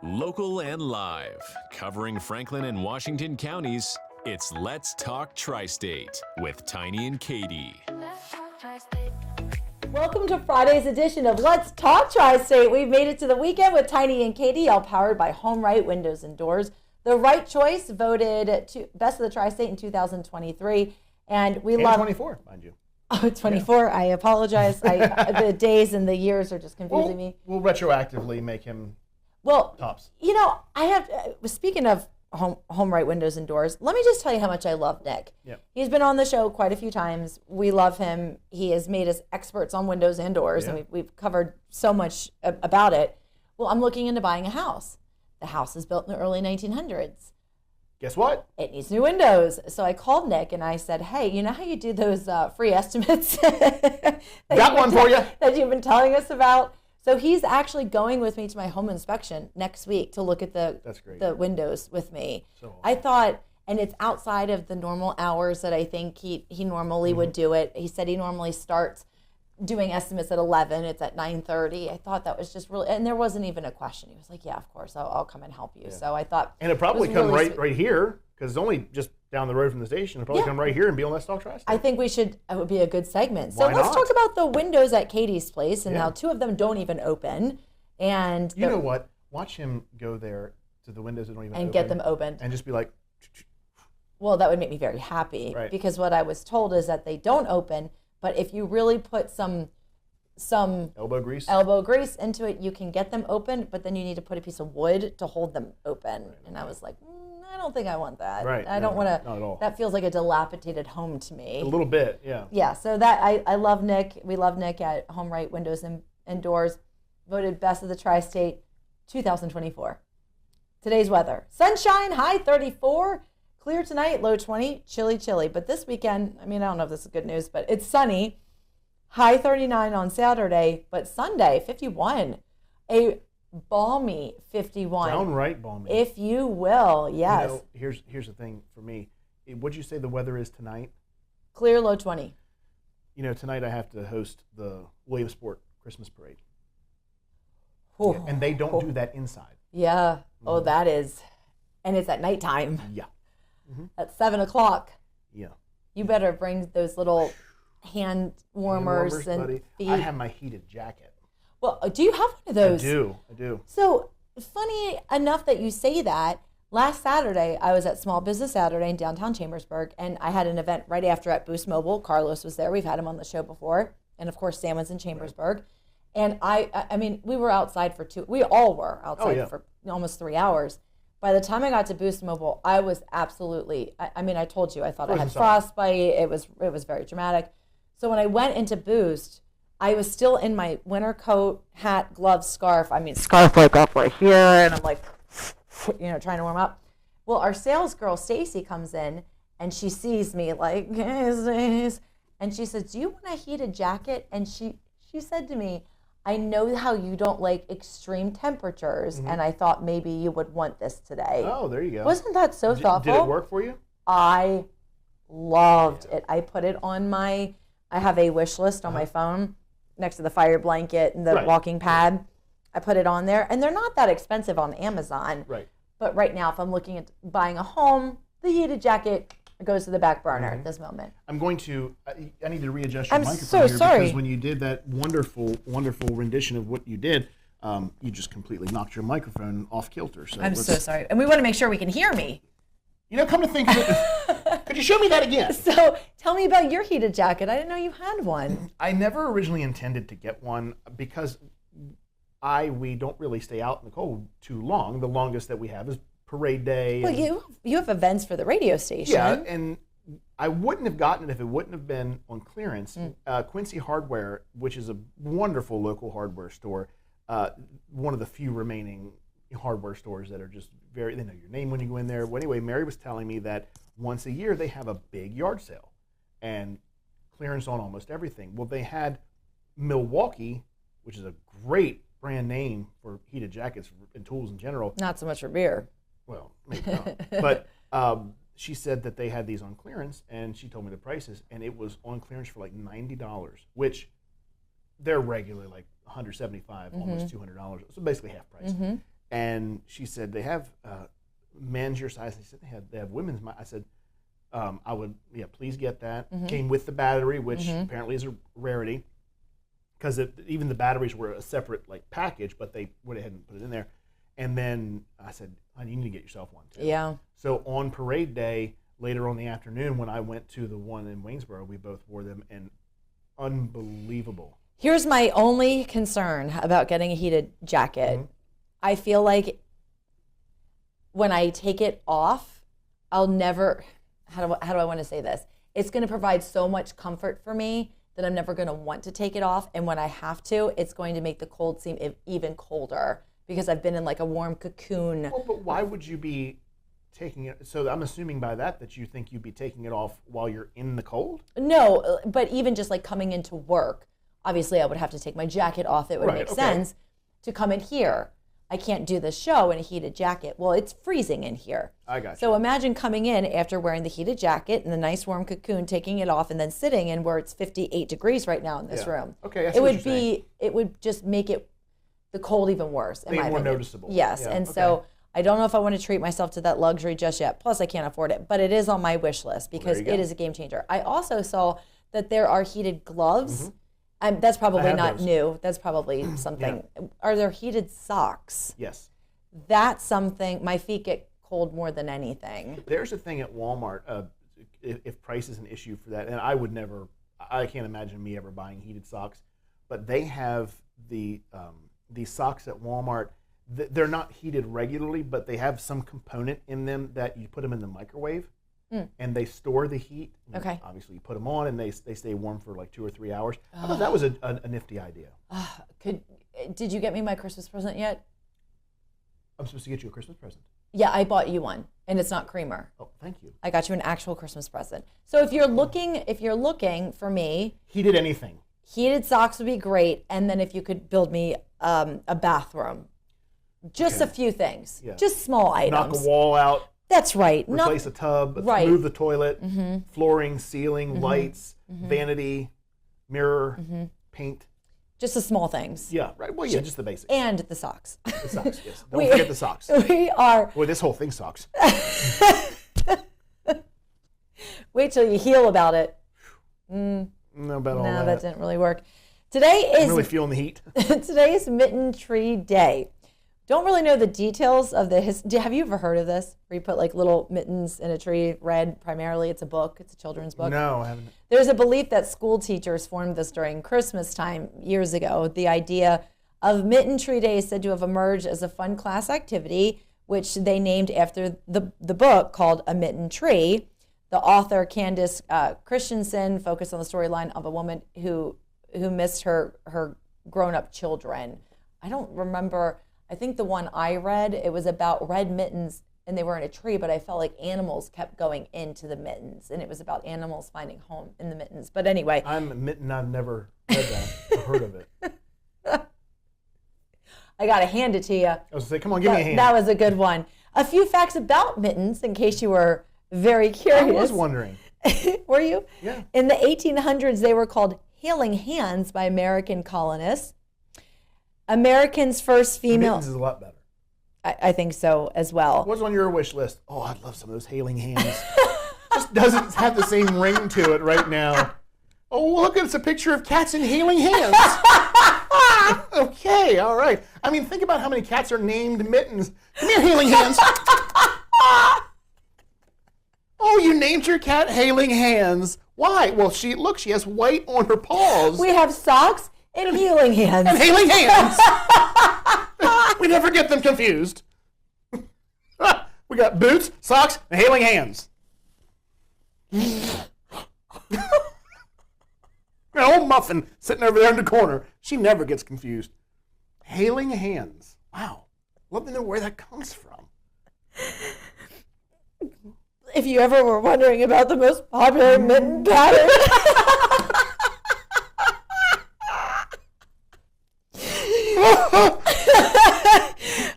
Local and live, covering Franklin and Washington counties, it's Let's Talk Tri-State with Tiny and Katie. Welcome to Friday's edition of Let's Talk Tri-State. We've made it to the weekend with Tiny and Katie, all powered by Home Right Windows and Doors. The right choice, voted to Best of the Tri-State in 2023. And we love 24, mind you. Oh, 24. Yeah. I apologize. The days and the years are just confusing me. We'll retroactively make him tops. You know, speaking of home right windows and doors, let me just tell you how much I love Nick. Yep. He's been on the show quite a few times. We love him. He has made us experts on windows and doors, and we've covered so much about it. Well, I'm looking into buying a house. The house is built in the early 1900s. Guess what? It needs new windows. So I called Nick and I said, hey, you know how you do those free estimates? Got one for you. That you've been telling us about? So he's actually going with me to my home inspection next week to look at the windows with me. So awesome. I thought, and it's outside of the normal hours that I think he normally would do it. He said he normally starts doing estimates at 11. It's at 9:30. I thought that was just really, and there wasn't even a question. He was like, yeah, of course, I'll come and help you. Yeah. So I thought. And it probably come really right here, because it's only just down the road from the station. It'll probably come right here and be on Let's Talk Tri-State. I think it would be a good segment. So let's talk about the windows at Katie's place and how two of them don't even open. And you know what? Watch him go there to the windows that don't even open. And get them opened. And just be like. Well, that would make me very happy. Right. Because what I was told is that they don't open, but if you really put some elbow grease into it, you can get them open, but then you need to put a piece of wood to hold them open. Right. And I was like, I don't think I want that. Right. I don't want to. Not at all. That feels like a dilapidated home to me. A little bit, yeah. Yeah. So that I love Nick. We love Nick at Home Right Windows and Doors. Voted Best of the Tri-State 2024. Today's weather: sunshine, high 34. Clear tonight, low 20. Chilly. But this weekend, I don't know if this is good news, but it's sunny. High 39 on Saturday, but Sunday, 51. A balmy 51. Downright balmy. If you will, yes. You know, here's the thing for me. What'd you say the weather is tonight? Clear, low 20. You know, tonight I have to host the Williamsport Christmas Parade. Oh. Yeah, and they don't do that inside. Yeah. Mm-hmm. Oh, that is. And it's at nighttime. Yeah. Mm-hmm. At 7 o'clock. Yeah. You better bring those little hand warmers and buddy. feet. I have my heated jacket. Well, do you have one of those? I do. So, funny enough that you say that, last Saturday, I was at Small Business Saturday in downtown Chambersburg, and I had an event right after at Boost Mobile. Carlos was there. We've had him on the show before. And, of course, Sam was in Chambersburg. Right. And I mean, we were outside we all were outside for almost 3 hours. By the time I got to Boost Mobile, I was absolutely, I told you, I thought I had frostbite. It was very dramatic. So when I went into Boost, I was still in my winter coat, hat, gloves, scarf. Scarf like up right here, and I'm like, trying to warm up. Well, our sales girl, Stacy, comes in, and she sees me like, and she says, do you want a heated jacket? And she said to me, I know how you don't like extreme temperatures, and I thought maybe you would want this today. Oh, there you go. Wasn't that so thoughtful? Did it work for you? I loved it. I put it on I have a wish list on my phone next to the fire blanket and the walking pad. I put it on there, and they're not that expensive on Amazon. Right. But right now, if I'm looking at buying a home, the heated jacket goes to the back burner at this moment. I'm going to, I need to readjust your microphone so here sorry. Because when you did that wonderful, wonderful rendition of what you did, you just completely knocked your microphone off kilter. So I'm so sorry. And we want to make sure we can hear me. Come to think of it, could you show me that again? So tell me about your heated jacket. I didn't know you had one. I never originally intended to get one because we don't really stay out in the cold too long. The longest that we have is parade day. Well, you have events for the radio station. Yeah, and I wouldn't have gotten it if it wouldn't have been on clearance. Quincy Hardware, which is a wonderful local hardware store, one of the few remaining hardware stores that are just they know your name when you go in there. Well, anyway, Mary was telling me that once a year they have a big yard sale and clearance on almost everything. Well, they had Milwaukee, which is a great brand name for heated jackets and tools in general. Not so much for beer. Well, maybe not. But she said that they had these on clearance, and she told me the prices, and it was on clearance for like $90, which they're regularly like $175, almost $200. So basically half price. And she said, they have men's your size. They said they have women's. I said, I would, please get that. Came with the battery, which apparently is a rarity, because even the batteries were a separate package, but they went ahead and put it in there. And then I said, honey, you need to get yourself one too. Yeah. So on parade day, later on in the afternoon, when I went to the one in Waynesboro, we both wore them, and unbelievable. Here's my only concern about getting a heated jacket. I feel like when I take it off, I'll never, how do I want to say this? It's going to provide so much comfort for me that I'm never going to want to take it off. And when I have to, it's going to make the cold seem even colder because I've been in a warm cocoon. Well, but why would you be taking it? So I'm assuming by that you think you'd be taking it off while you're in the cold? No, but even just coming into work, obviously I would have to take my jacket off. It would make sense to come in here. I can't do the show in a heated jacket. Well, it's freezing in here. I got you. So imagine coming in after wearing the heated jacket and the nice warm cocoon, taking it off, and then sitting in where it's 58 degrees right now in this room. Okay, I see what you're saying. It would just make the cold even worse. Make it more noticeable. Yes, and so I don't know if I want to treat myself to that luxury just yet. Plus, I can't afford it, but it is on my wish list because it is a game changer. I also saw that there are heated gloves. That's probably not those. new. That's probably something. Are there heated socks? Yes. That's something. My feet get cold more than anything. There's a thing at Walmart, if price is an issue for that, and I can't imagine me ever buying heated socks, but they have these socks at Walmart. They're not heated regularly, but they have some component in them that you put them in the microwave. And they store the heat. Okay. Obviously, you put them on, and they stay warm for 2 or 3 hours. I thought that was a nifty idea. Did you get me my Christmas present yet? I'm supposed to get you a Christmas present. Yeah, I bought you one, and it's not creamer. Oh, thank you. I got you an actual Christmas present. So if you're looking for me, Heated anything. heated socks would be great, and then if you could build me a bathroom, just a few things, just small items. Knock a wall out. That's right. Replace a tub, move the toilet, flooring, ceiling, lights, vanity, mirror, paint. Just the small things. Yeah, right. Well, just the basics. And the socks. The socks, yes. Don't forget the socks. We are. Boy, this whole thing sucks. Wait till you heal about it. No, about all that. No, that didn't really work. Today is I'm really feeling the heat. Today is Mitten Tree Day. Don't really know the details of the have you ever heard of this? Where you put little mittens in a tree, red primarily. It's a book. It's a children's book. No, I haven't. There's a belief that school teachers formed this during Christmas time years ago. The idea of Mitten Tree Day is said to have emerged as a fun class activity, which they named after the book called A Mitten Tree. The author, Candace Christensen, focused on the storyline of a woman who missed her grown-up children. I don't remember. I think the one I read, it was about red mittens, and they were in a tree, but I felt like animals kept going into the mittens, and it was about animals finding home in the mittens. But anyway. I'm a mitten. I've never read that or heard of it. I got to hand it to you. I was going to say, come on, give me a hand. That was a good one. A few facts about mittens, in case you were very curious. I was wondering. Were you? Yeah. In the 1800s, they were called healing hands by American colonists. Americans' first female. Mittens is a lot better. I think so as well. What's on your wish list? Oh, I'd love some of those hailing hands. Just doesn't have the same ring to it right now. Oh, look, it's a picture of cats in hailing hands. Okay, all right. I mean, think about how many cats are named Mittens. Come here, hailing hands. Oh, you named your cat Hailing Hands. Why? Well, she has white on her paws. We have socks and healing hands. And Hailing Hands. We never get them confused. We got boots, socks, and Hailing Hands. Old Muffin sitting over there in the corner. She never gets confused. Hailing Hands. Wow. Love to know where that comes from. If you ever were wondering about the most popular mitten pattern.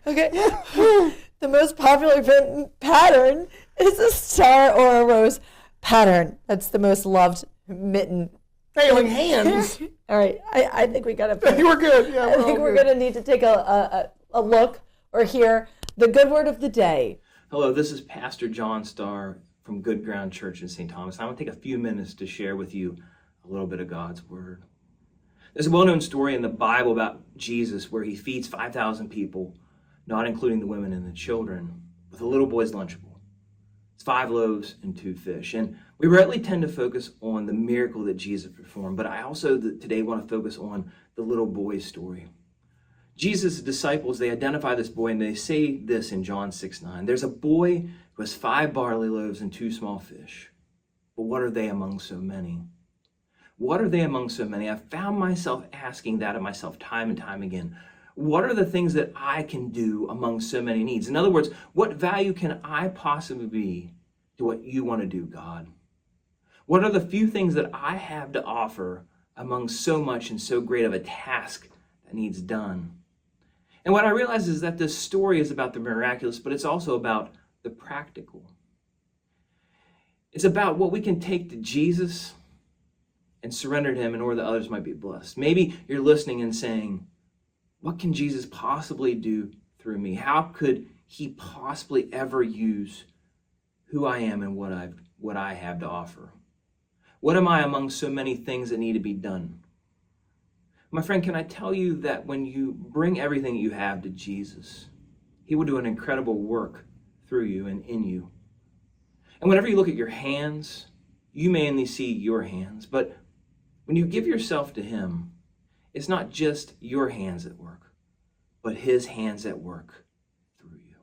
Okay. The most popular mitten pattern is a star or a rose pattern. That's the most loved mitten. Hailing Hands. All right. I think we got to. You were good. Yeah, I think we're going to need to take a look or hear the good word of the day. Hello, this is Pastor John Starr from Good Ground Church in St. Thomas. I want to take a few minutes to share with you a little bit of God's Word. There's a well-known story in the Bible about Jesus where he feeds 5,000 people, not including the women and the children, with a little boy's Lunchable. It's 5 loaves and 2 fish. And we rarely tend to focus on the miracle that Jesus performed, but I also today want to focus on the little boy's story. Jesus' disciples, they identify this boy and they say this in John 6:9. There's a boy who has 5 barley loaves and 2 small fish. But what are they among so many? What are they among so many? I've found myself asking that of myself time and time again. What are the things that I can do among so many needs? In other words, what value can I possibly be to what you want to do, God? What are the few things that I have to offer among so much and so great of a task that needs done? And what I realize is that this story is about the miraculous, but it's also about the practical. It's about what we can take to Jesus and surrender to him in order that others might be blessed. Maybe you're listening and saying, what can Jesus possibly do through me? How could he possibly ever use who I am and what I have to offer? What am I among so many things that need to be done? My friend, can I tell you that when you bring everything you have to Jesus, he will do an incredible work through you and in you. And whenever you look at your hands, you may only see your hands, but when you give yourself to him, it's not just your hands at work, but his hands at work through you.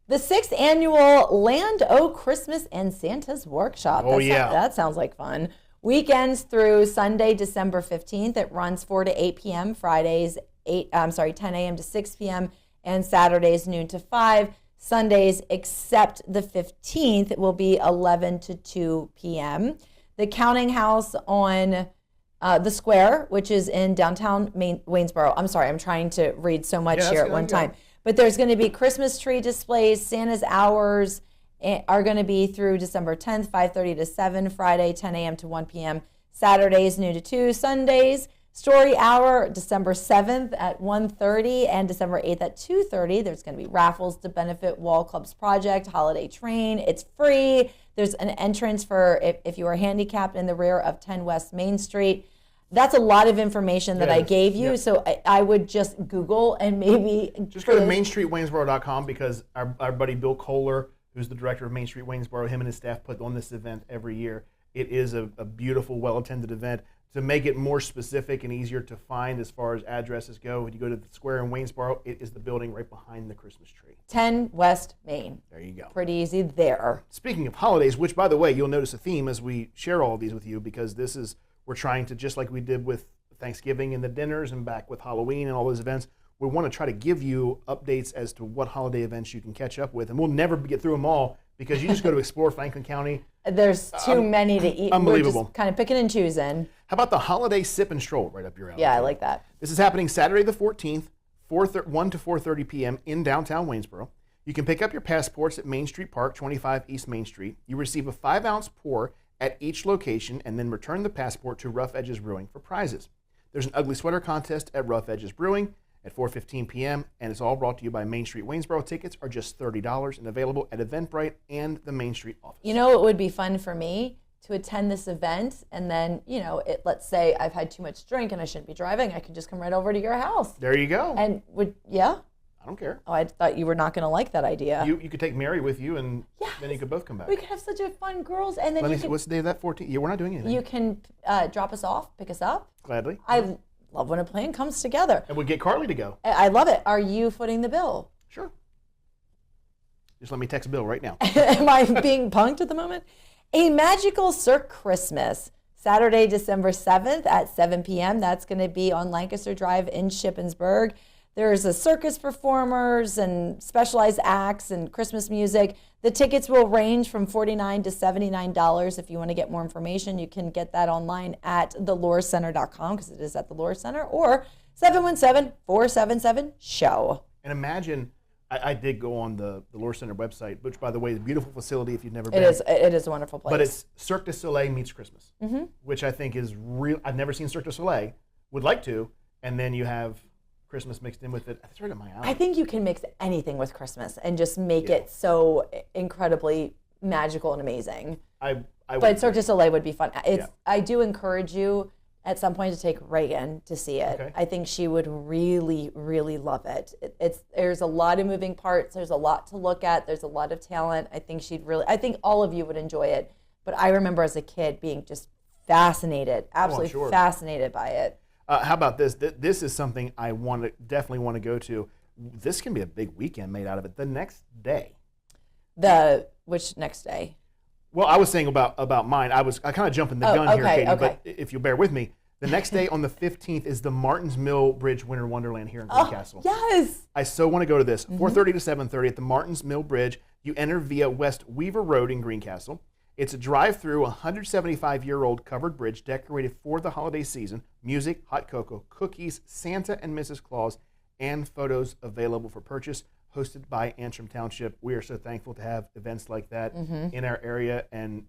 The 6th annual Land O Christmas and Santa's Workshop. Oh, yeah. That sounds like fun. Weekends through Sunday, December 15th. It runs 4 to 8 p.m. Fridays, 10 a.m. to 6 p.m. and Saturdays noon to 5. Sundays, except the 15th, will be 11 to 2 p.m. The Counting House on the Square, which is in downtown Waynesboro. I'm sorry, I'm trying to read so much here at one time. But there's going to be Christmas tree displays. Santa's hours are going to be through December 10th, 5:30 to 7, Friday, 10 a.m. to 1 p.m., Saturdays, noon to 2, Sundays, Story Hour, December 7th at 1:30 and December 8th at 2:30. There's going to be raffles to benefit Wall Club's project, Holiday Train. It's free. There's an entrance for if you are handicapped in the rear of 10 West Main Street. That's a lot of information that I gave you, so I would just Google and maybe... Just go to mainstreetwaynesboro.com because our buddy Bill Kohler, who's the director of Main Street Waynesboro, him and his staff put on this event every year. It is a beautiful, well-attended event. To make it more specific and easier to find as far as addresses go, when you go to the square in Waynesboro, it is the building right behind the Christmas tree. 10 West Main. There you go. Pretty easy there. Speaking of holidays, which, by the way, you'll notice a theme as we share all of these with you, because this is, we're trying to, just like we did with Thanksgiving and the dinners and back with Halloween and all those events, we want to try to give you updates as to what holiday events you can catch up with. And we'll never get through them all because you just go to explore Franklin County. There's too many to eat. Unbelievable. We're just kind of picking and choosing. How about the holiday sip and stroll right up your alley? Yeah, I like that. This is happening Saturday the 14th, 1 to 4:30 p.m. in downtown Waynesboro. You can pick up your passports at Main Street Park, 25 East Main Street. You receive a 5-ounce pour at each location and then return the passport to Rough Edges Brewing for prizes. There's an ugly sweater contest at Rough Edges Brewing at 4:15 p.m. and it's all brought to you by Main Street Waynesboro. Tickets are just $30 and available at Eventbrite and the Main Street office. You know, it would be fun for me to attend this event and then, let's say I've had too much drink and I shouldn't be driving. I could just come right over to your house. There you go. And I don't care. Oh, I thought you were not going to like that idea. You could take Mary with you and then you could both come back. We could have such a fun girls and then What's the day of that? 14th? Yeah, we're not doing anything. You can drop us off, pick us up. Gladly. I love when a plan comes together. And we'd get Carly to go. I love it. Are you footing the bill? Sure. Just let me text Bill right now. Am I being punked at the moment? A Magical Cirque Christmas, Saturday, December 7th at 7 p.m. That's going to be on Lancaster Drive in Shippensburg. There's a circus performers and specialized acts and Christmas music. The tickets will range from $49 to $79. If you want to get more information, you can get that online at thelorecenter.com because it is at the Lore Center, or 717-477-SHOW. And imagine, I did go on the Lore Center website, which, by the way, is a beautiful facility if you've never been. It is a wonderful place. But it's Cirque du Soleil meets Christmas, which I think is real. I've never seen Cirque du Soleil. Would like to. And then you have Christmas mixed in with it. That's right up my alley. I think you can mix anything with Christmas and just make Yeah. it so incredibly magical and amazing. I But Cirque du agree. Soleil would be fun. Yeah. I do encourage you at some point to take Reagan to see it. Okay. I think she would really, really love it. There's a lot of moving parts. There's a lot to look at. There's a lot of talent. I think all of you would enjoy it. But I remember as a kid being just fascinated, absolutely sure. fascinated by it. How about this? This is something I definitely want to go to. This can be a big weekend made out of it. The next day. Which next day? Well, I was saying about mine. I kind of jumping the gun here, okay, Katie. okay. But if you'll bear with me, the next day on the 15th is the Martins Mill Bridge Winter Wonderland here in Greencastle. Yes. I so want to go to this. 4:30 to 7:30 at the Martins Mill Bridge. You enter via West Weaver Road in Greencastle. It's a drive-through, 175-year-old covered bridge decorated for the holiday season. Music, hot cocoa, cookies, Santa and Mrs. Claus, and photos available for purchase. Hosted by Antrim Township. We are so thankful to have events like that in our area, and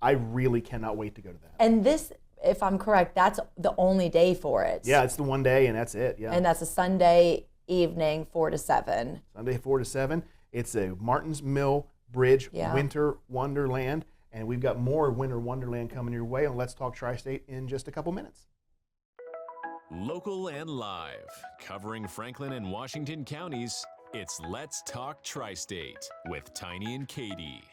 I really cannot wait to go to that. And this, if I'm correct, that's the only day for it. Yeah, it's the one day, and that's it. Yeah, And that's a Sunday evening, 4 to 7. Sunday 4 to 7. It's a Martins Mill Bridge Winter Wonderland, and we've got more Winter Wonderland coming your way on Let's Talk Tri-State in just a couple minutes. Local and live, covering Franklin and Washington counties. It's Let's Talk Tri-State with Tiny and Katie.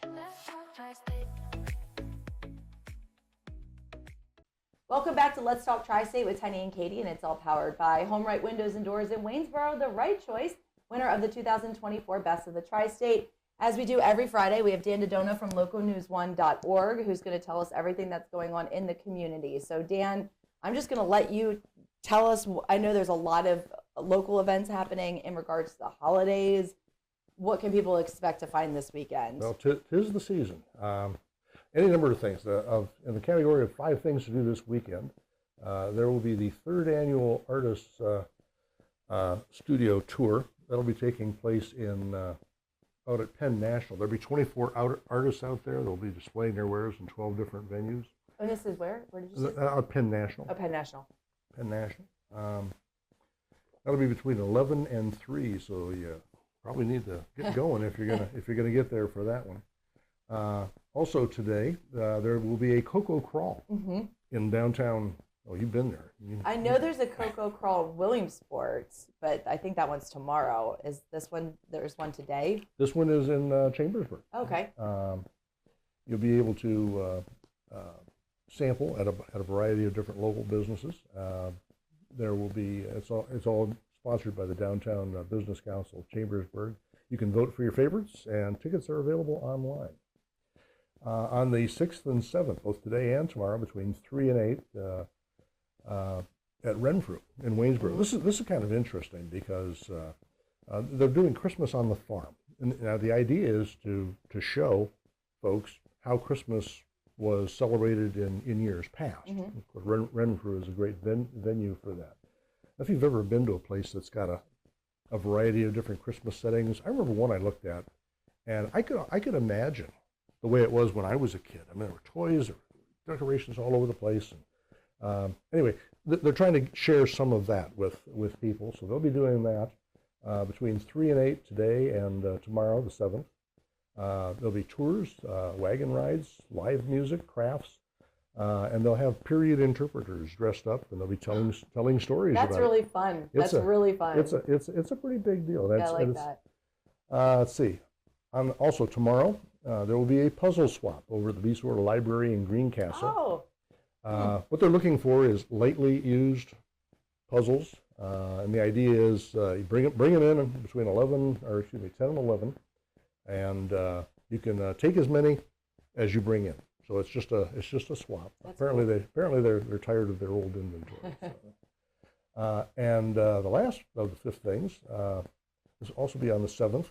Welcome back to Let's Talk Tri-State with Tiny and Katie, and it's all powered by Home Right Windows and Doors in Waynesboro, the right choice, winner of the 2024 Best of the Tri-State. As we do every Friday, we have Dan Dodona from localnews1.org who's going to tell us everything that's going on in the community. So Dan, I'm just going to let you tell us. I know there's a lot of local events happening in regards to the holidays. What can people expect to find this weekend? Well, 'tis the season. Any number of things. In the category of 5 things to do this weekend, there will be the 3rd annual Artists Studio Tour. That'll be taking place out at Penn National. There'll be 24 artists out there. They'll be displaying their wares in 12 different venues. And this is where? Where did you say? Out at Penn National. Oh, Penn National. Penn National. That'll be between 11 and 3, so you probably need to get going if you're gonna get there for that one. Also today, there will be a cocoa crawl in downtown. Oh, you've been there. I know there's a cocoa crawl in Williamsport, but I think that one's tomorrow. Is this one? There's one today. This one is in Chambersburg. Okay. You'll be able to sample at a variety of different local businesses. There will be, it's all sponsored by the Downtown Business Council of Chambersburg. You can vote for your favorites, and tickets are available online. On the 6th and 7th, both today and tomorrow, between 3 and 8, at Renfrew in Waynesboro. This is kind of interesting because they're doing Christmas on the farm. And now the idea is to show folks how Christmas was celebrated in years past. Of course, Renfrew is a great venue for that. If you've ever been to a place that's got a variety of different Christmas settings, I remember one I looked at, and I could imagine the way it was when I was a kid. I mean, there were toys, there were decorations all over the place. And anyway, they're trying to share some of that with people, so they'll be doing that between 3 and 8 today and tomorrow, the 7th. There'll be tours, wagon rides, live music, crafts, and they'll have period interpreters dressed up, and they'll be telling stories about it. That's really fun. That's really fun. It's a pretty big deal. Yeah, I like that. Let's see. Also tomorrow, there will be a puzzle swap over at the Beeswater Library in Greencastle. Oh. What they're looking for is lightly used puzzles, and the idea is you bring them in between 10 and 11, and you can take as many as you bring in. So it's just a swap. That's Apparently they're tired of their old inventory. And the last of the 5 things. This will also be on the 7th,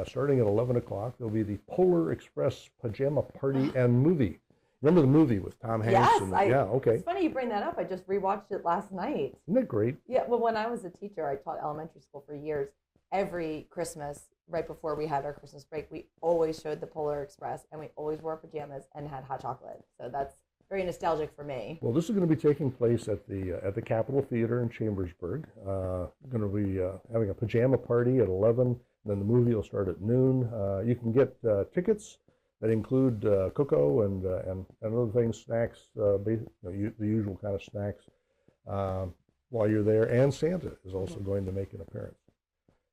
starting at 11 o'clock. There'll be the Polar Express Pajama Party and Movie. Remember the movie with Tom Hanks? Yes, yeah, okay. It's funny you bring that up. I just rewatched it last night. Isn't that great? Yeah, well, when I was a teacher, I taught elementary school for years. Every Christmas, right before we had our Christmas break, we always showed the Polar Express, and we always wore pajamas and had hot chocolate. So very nostalgic for me. Well, this is going to be taking place at the Capitol Theater in Chambersburg. Going to be having a pajama party at 11. Then the movie will start at noon. You can get tickets that include cocoa and other things, snacks, the usual kind of snacks while you're there. And Santa is also going to make an appearance.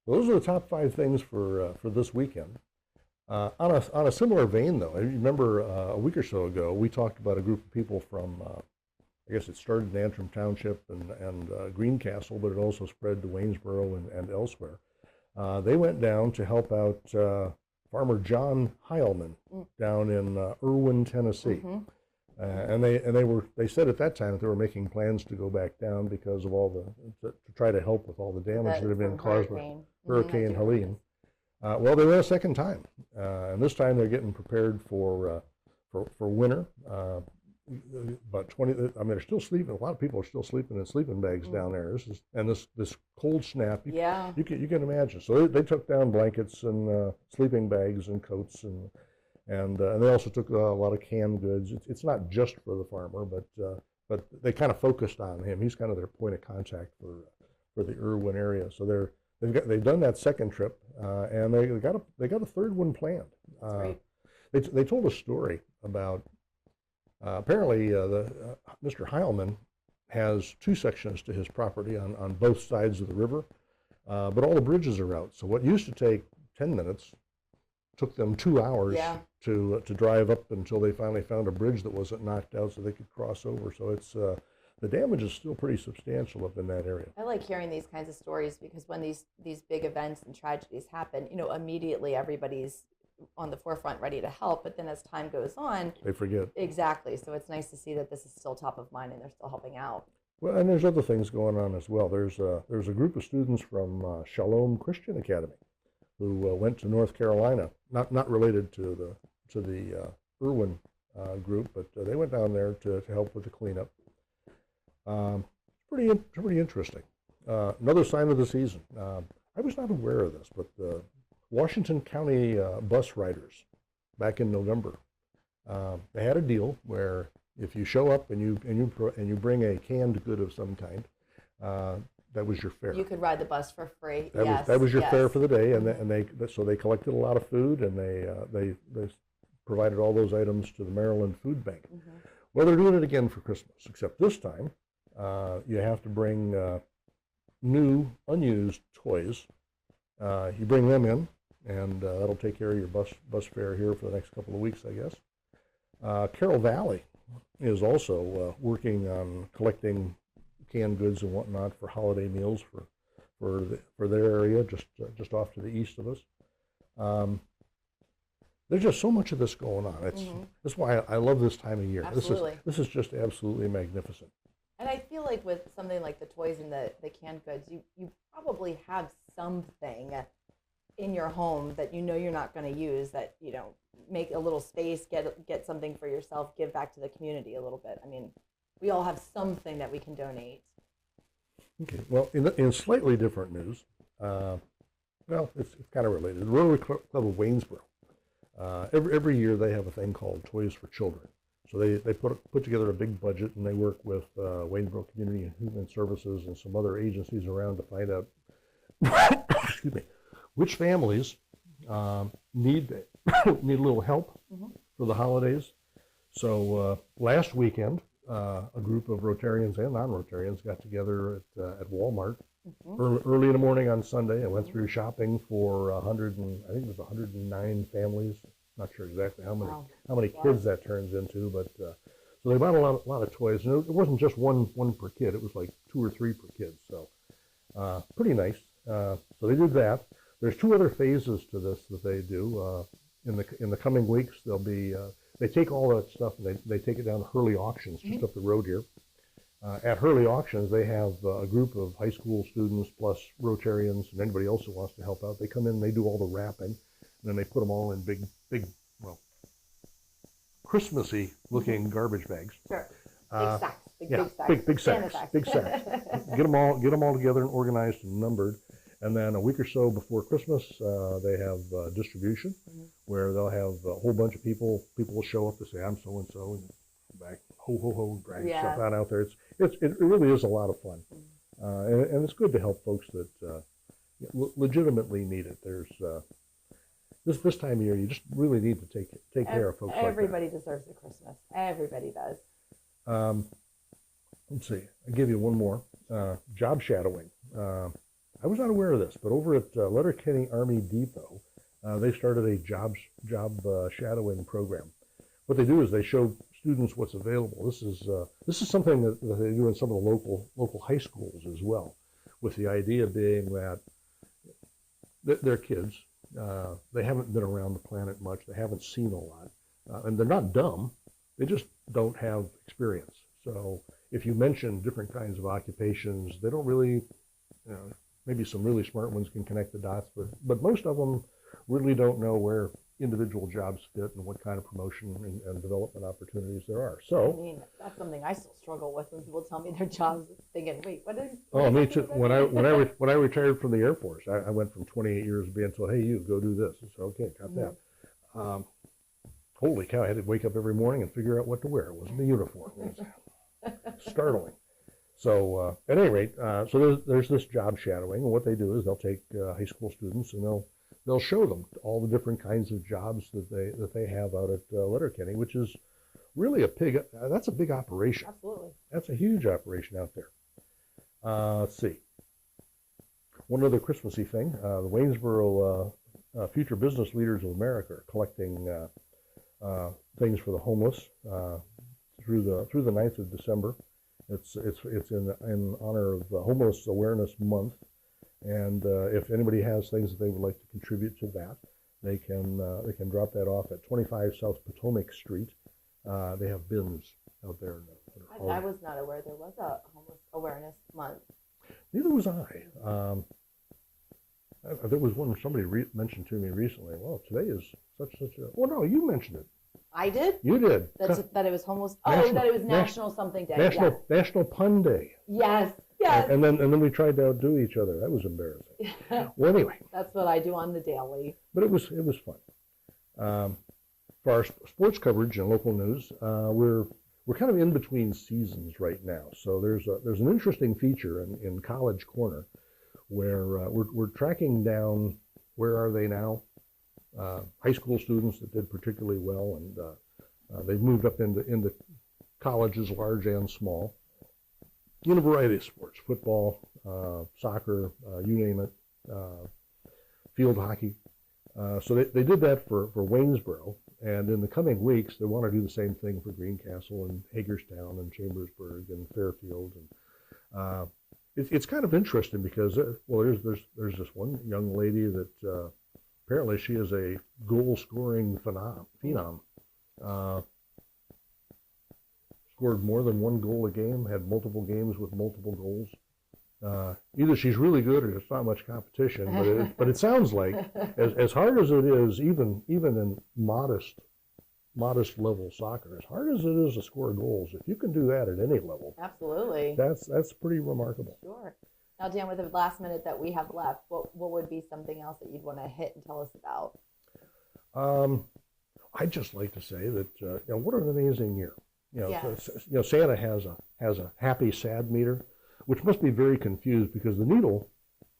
So those are the top 5 things for this weekend. On a similar vein, though, I remember a week or so ago we talked about a group of people from I guess it started in Antrim Township and Greencastle, but it also spread to Waynesboro and elsewhere. They went down to help out Farmer John Heilman down in Irwin, Tennessee, and they said at that time that they were making plans to go back down because of all to try to help with all the damage that had been caused by Hurricane Helene. Well, they went a second time, and this time they're getting prepared for winter. About 20. I mean, they're still sleeping. A lot of people are still sleeping in sleeping bags down there. This cold snap. You can imagine. So they took down blankets and sleeping bags and coats and they also took a lot of canned goods. It's not just for the farmer, but they kind of focused on him. He's kind of their point of contact for the Irwin area. So they've done that second trip and they got a third one planned. They told a story about. Apparently, Mr. Heilman has 2 sections to his property on both sides of the river, but all the bridges are out. So what used to take 10 minutes took them 2 hours to drive up until they finally found a bridge that wasn't knocked out so they could cross over. So it's the damage is still pretty substantial up in that area. I like hearing these kinds of stories because when these big events and tragedies happen, immediately everybody's on the forefront ready to help, but then as time goes on, they forget. Exactly. So it's nice to see that this is still top of mind and they're still helping out. Well, and there's other things going on as well. There's a group of students from Shalom Christian Academy who went to North Carolina, not related to the Irwin group, but they went down there to help with the cleanup. Pretty interesting. Another sign of the season. I was not aware of this, but Washington County bus riders back in November, they had a deal where if you show up and you bring a canned good of some kind, that was your fare. You could ride the bus for free. That was your fare for the day, so they collected a lot of food and they provided all those items to the Maryland Food Bank. Well, they're doing it again for Christmas, except this time you have to bring new, unused toys. You bring them in. And that'll take care of your bus fare here for the next couple of weeks, I guess. Carroll Valley is also working on collecting canned goods and whatnot for holiday meals for their area, just off to the east of us. There's just so much of this going on. That's why I love this time of year. Absolutely. This is just absolutely magnificent. And I feel like with something like the toys and the canned goods, you probably have something in your home that you're not going to use, that make a little space, get something for yourself, give back to the community a little bit. I mean, we all have something that we can donate. Okay. Well, in slightly different news, it's kind of related. The Rotary Club of Waynesboro. Every year they have a thing called Toys for Children. So they put together a big budget and they work with Waynesboro Community and Human Services and some other agencies around to find out excuse me, which families need a little help for the holidays. So last weekend, a group of Rotarians and non-Rotarians got together at Walmart early in the morning on Sunday and went through shopping for 109 families. Not sure exactly how many kids that turns into, but so they bought a lot of toys. And it wasn't just one per kid; it was like 2 or 3 per kid. So pretty nice. So they did that. There's 2 other phases to this that they do. In the coming weeks, they'll be they take all that stuff and they take it down to Hurley Auctions just up the road here. At Hurley Auctions, they have a group of high school students plus Rotarians and anybody else who wants to help out. They come in and they do all the wrapping, and then they put them all in big, Christmassy looking garbage bags. Sure. Big sacks. Big sacks. Big sacks. Get them all together and organized and numbered. And then a week or so before Christmas, they have distribution, where they'll have a whole bunch of people. People will show up to say, "I'm so and so," and back ho, dragging Yeah. stuff out there. It really is a lot of fun. And it's good to help folks that legitimately need it. There's this time of year, you just really need to take care of folks Everybody deserves a Christmas. Everybody does. like that. Let's see. I'll give you one more. Job shadowing. I was not aware of this, but over at Letterkenny Army Depot, they started a job shadowing program. What they do is they show students what's available. This is something that they do in some of the local high schools as well, with the idea being that they're kids. They haven't been around the planet much. They haven't seen a lot, and they're not dumb. They just don't have experience. So if you mention different kinds of occupations, they don't really, maybe some really smart ones can connect the dots, but most of them really don't know where individual jobs fit and what kind of promotion and development opportunities there are. So, I mean, that's something I still struggle with when people tell me their jobs. Thinking, wait, what is? oh, me too. When I retired from the Air Force, I went from 28 years of being told, "Hey, you go do this." I said, "Okay, got that." Holy cow! I had to wake up every morning and figure out what to wear. It wasn't a uniform. It was startling. So, at any rate, so there's this job shadowing, and what they do is they'll take high school students and they'll show them all the different kinds of jobs that they have out at Letterkenny, which is really that's a big operation. Absolutely. That's a huge operation out there. Let's see. One other Christmassy thing: the Waynesboro Future Business Leaders of America are collecting things for the homeless through the 9th of December. It's in honor of Homeless Awareness Month. And if anybody has things that they would like to contribute to that, they can drop that off at 25 South Potomac Street. They have bins out there. I was not aware there was a homeless awareness month. Neither was I. There was one somebody mentioned to me recently. Well, today is such a. Well, no, you mentioned it. I did. You did. That it was homeless. National, that it was National something day. National Pun Day. Yes. Yes. And then we tried to outdo each other. That was embarrassing. Well, anyway. That's what I do on the daily. But it was fun. For our sports coverage and local news, we're kind of in between seasons right now. So there's an interesting feature in College Corner where we're tracking down where are they now. High school students that did particularly well, and they've moved up into colleges, large and small, in a variety of sports: football, soccer, you name it, field hockey. So they did that for Waynesboro, and in the coming weeks they want to do the same thing for Greencastle and Hagerstown and Chambersburg and Fairfield. And it's kind of interesting because there's this one young lady that. Apparently, she is a goal-scoring phenom. Scored more than one goal a game, had multiple games with multiple goals. Either she's really good or there's not much competition. But it sounds like, as hard as it is, even in modest level soccer, as hard as it is to score goals, if you can do that at any level, absolutely, that's pretty remarkable. Sure. Now, Dan, with the last minute that we have left, what would be something else that you'd want to hit and tell us about? I'd just like to say that what an amazing year. Yes. Santa has a happy, sad meter, which must be very confused because the needle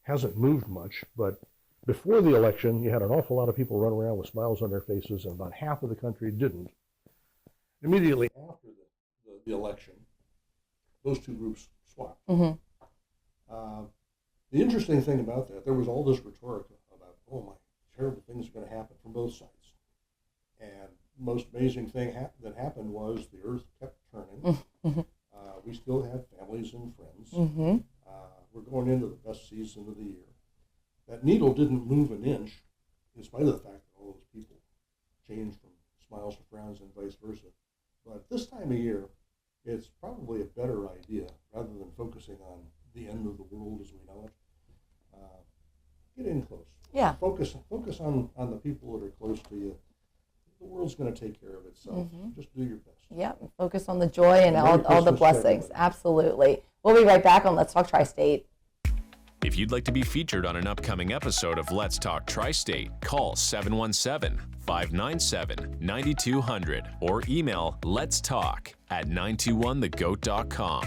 hasn't moved much. But before the election, you had an awful lot of people run around with smiles on their faces, and about half of the country didn't. Immediately after the election, those two groups swapped. Mm-hmm. The interesting thing about that, there was all this rhetoric about, oh my, terrible things are going to happen from both sides. And the most amazing thing that happened was the earth kept turning. Mm-hmm. We still have families and friends. Mm-hmm. We're going into the best season of the year. That needle didn't move an inch, in spite of the fact that all those people changed from smiles to frowns and vice versa. But this time of year, it's probably a better idea, rather than focusing on the end of the world as we know it. Get in close. Yeah. Focus on the people that are close to you. The world's going to take care of itself. Mm-hmm. Just do your best. Yeah. Focus on the joy and all the Christmas, blessings. everybody. Absolutely. We'll be right back on Let's Talk Tri-State. If you'd like to be featured on an upcoming episode of Let's Talk Tri-State, call 717-597-9200 or email letstalk at 921thegoat.com.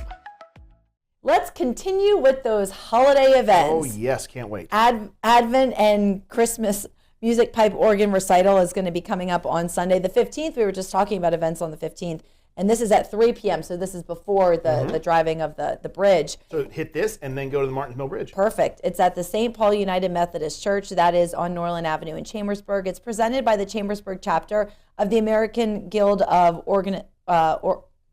Let's continue with those holiday events. Oh, yes, can't wait. Advent and Christmas music pipe organ recital is going to be coming up on Sunday the 15th. We were just talking about events on the 15th, and this is at 3 p.m., so this is before the driving of the bridge. So hit this and then go to the Martins Mill Bridge. Perfect. It's at the St. Paul United Methodist Church. That is on Norland Avenue in Chambersburg. It's presented by the Chambersburg chapter of the American Guild of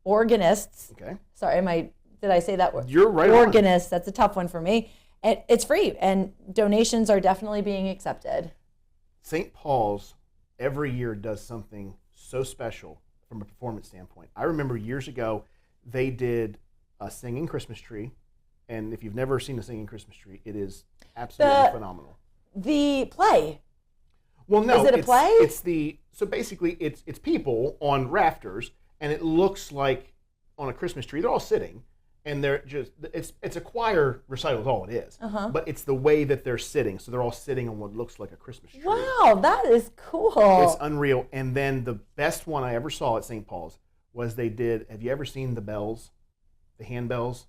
Organists. Okay. Sorry, did I say that word? You're right on. Organists. That's a tough one for me. And it's free, and donations are definitely being accepted. St. Paul's every year does something so special from a performance standpoint. I remember years ago, they did a singing Christmas tree, and if you've never seen a singing Christmas tree, it is absolutely phenomenal. The play. Well, no, is it a play? So basically it's people on rafters, and it looks like on a Christmas tree. They're all sitting, and they're just it's a choir recital is all it is. But it's the way that they're sitting, so they're all sitting on what looks like a Christmas tree. Wow, that is cool. It's unreal. And then the best one I ever saw at St. Paul's was they did. Have you ever seen the bells, the handbells,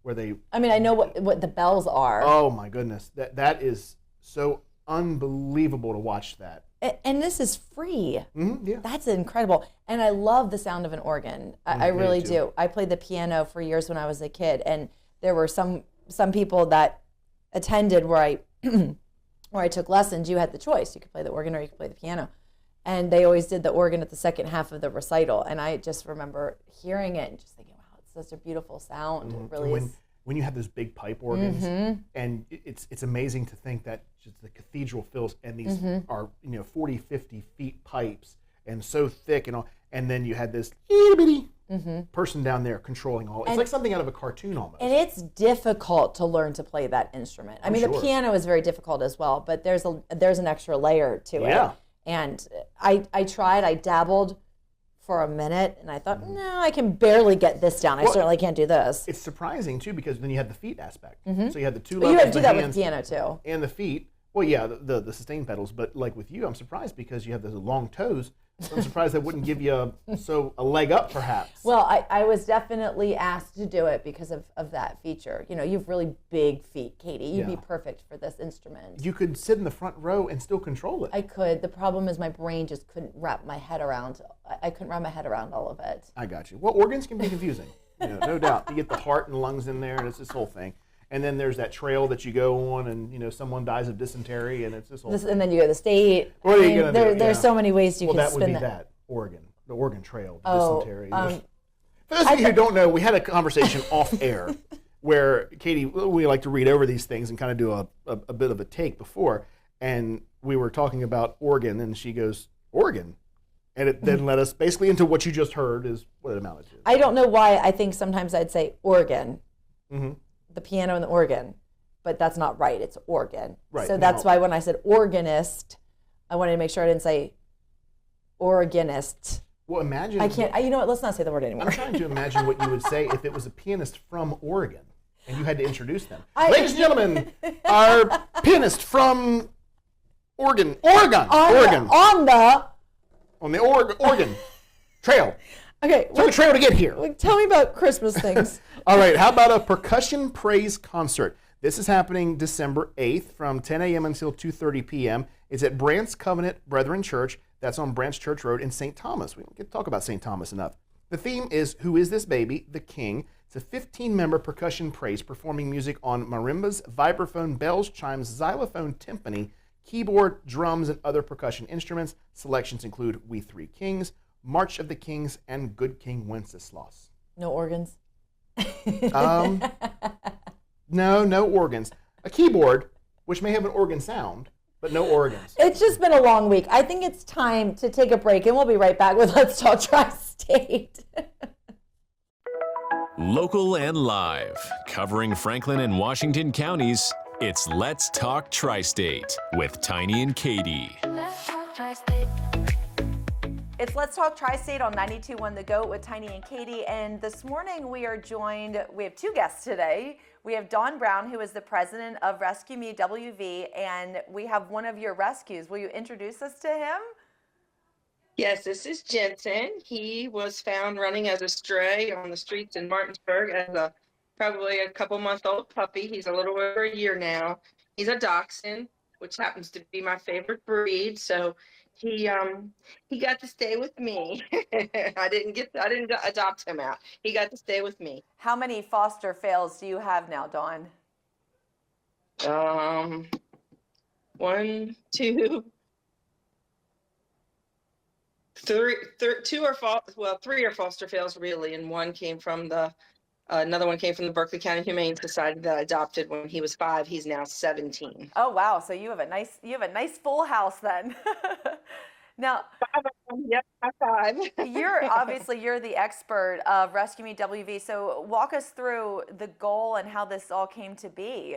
where they? I mean, I know what the bells are. Oh my goodness, that is so unbelievable to watch that. And this is free. Yeah. That's incredible. And I love the sound of an organ. I really do. I played the piano for years when I was a kid, and there were some people that attended where I where I took lessons. You had the choice. You could play the organ or you could play the piano. And they always did the organ at the second half of the recital. And I just remember hearing it and just thinking, wow, it's such a beautiful sound. It really is. When you have those big pipe organs, and it's amazing to think that just the cathedral fills, and these are 40, 50 feet pipes, and so thick and all, and then you had this itty bitty person down there controlling all. It's like something out of a cartoon almost. And it's difficult to learn to play that instrument. I mean, the piano is very difficult as well, but there's an extra layer to it. Yeah. And I tried, I dabbled for a minute, and I thought, no, I can barely get this down. I certainly can't do this. It's surprising too, because then you had the feet aspect. So you had the two But levels, you had to do the that with hands the piano too. and the feet. Well, yeah, the sustain pedals, but like with you, I'm surprised because you have those long toes. So I'm surprised that wouldn't give you a leg up, perhaps. Well, I was definitely asked to do it because of that feature. You have really big feet, Katie. You'd be perfect for this instrument. You could sit in the front row and still control it. I could. The problem is my brain just couldn't wrap my head around. I couldn't wrap my head around all of it. I got you. Well, organs can be confusing, no doubt. You get the heart and lungs in there, and it's this whole thing. And then there's that trail that you go on, and someone dies of dysentery, and it's this whole. And then you go to the state. What are you gonna do? There's so many ways you can that spin would be that. that organ, the organ trail, the dysentery. For those I of you who don't know, we had a conversation off air where Katie, we like to read over these things and kind of do a bit of a take before, and we were talking about organ, and she goes, organ? And it then led us basically into what you just heard is what it amounted to. I don't know why I think sometimes I'd say organ, the piano and the organ, but that's not right. It's organ. Right. So that's why when I said organist, I wanted to make sure I didn't say organist. Well, imagine. I can't. You know what? Let's not say the word anymore. I'm trying to imagine what you would say if it was a pianist from Oregon and you had to introduce them. Ladies and gentlemen, our pianist from Oregon. Oregon. On the Oregon Trail. Okay. Took a trail to get here. Tell me about Christmas things. All right. How about a percussion praise concert? This is happening December 8th from 10 a.m. until 2:30 p.m. It's at Brant's Covenant Brethren Church. That's on Branch Church Road in St. Thomas. We don't get to talk about St. Thomas enough. The theme is Who Is This Baby? The King. It's a 15-member percussion praise performing music on marimbas, vibraphone, bells, chimes, xylophone, timpani, keyboard, drums, and other percussion instruments. Selections include We Three Kings, March of the Kings, and Good King Wenceslas. No organs? No organs. A keyboard, which may have an organ sound, but no organs. It's just been a long week. I think it's time to take a break, and we'll be right back with Let's Talk Tri-State. Local and live, covering Franklin and Washington counties, it's Let's Talk Tri-State with Tiny and Katie. It's Let's Talk Tri-State on 92.1 The GOAT with Tiny and Katie, and this morning we have two guests today. We have Dawn Brown, who is the president of Rescue Me WV, and we have one of your rescues. Will you introduce us to him? Yes, this is Jensen. He was found running as a stray on the streets in Martinsburg as a probably a couple-month-old puppy. He's a little over a year now. He's a dachshund, which happens to be my favorite breed. So he got to stay with me. I didn't adopt him out. He got to stay with me. How many foster fails do you have now, Dawn? One, two, three, two are three are foster fails really, and one came from the another one came from the Berkeley County Humane Society that I adopted when he was 5. He's now 17. Oh wow, so you have a nice full house then. Now, 5 of them, yep, high five. you're the expert of Rescue Me WV. So walk us through the goal and how this all came to be.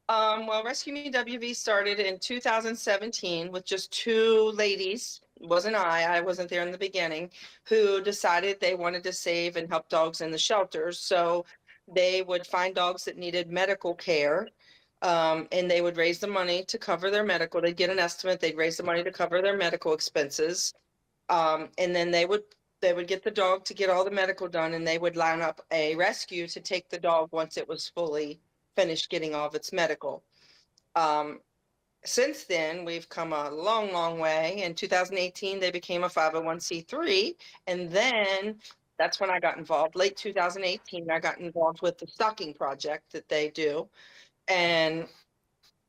Well, Rescue Me WV started in 2017 with just 2 ladies. It wasn't I wasn't there in the beginning, who decided they wanted to save and help dogs in the shelters. So they would find dogs that needed medical care, and they would raise the money to cover their medical. They'd get an estimate, they'd raise the money to cover their medical expenses. And then they would get the dog to get all the medical done, and they would line up a rescue to take the dog once it was fully finished getting all of its medical. Since then, we've come a long, long way. In 2018, they became a 501c3, and then that's when I got involved. Late 2018, I got involved with the stocking project that they do, and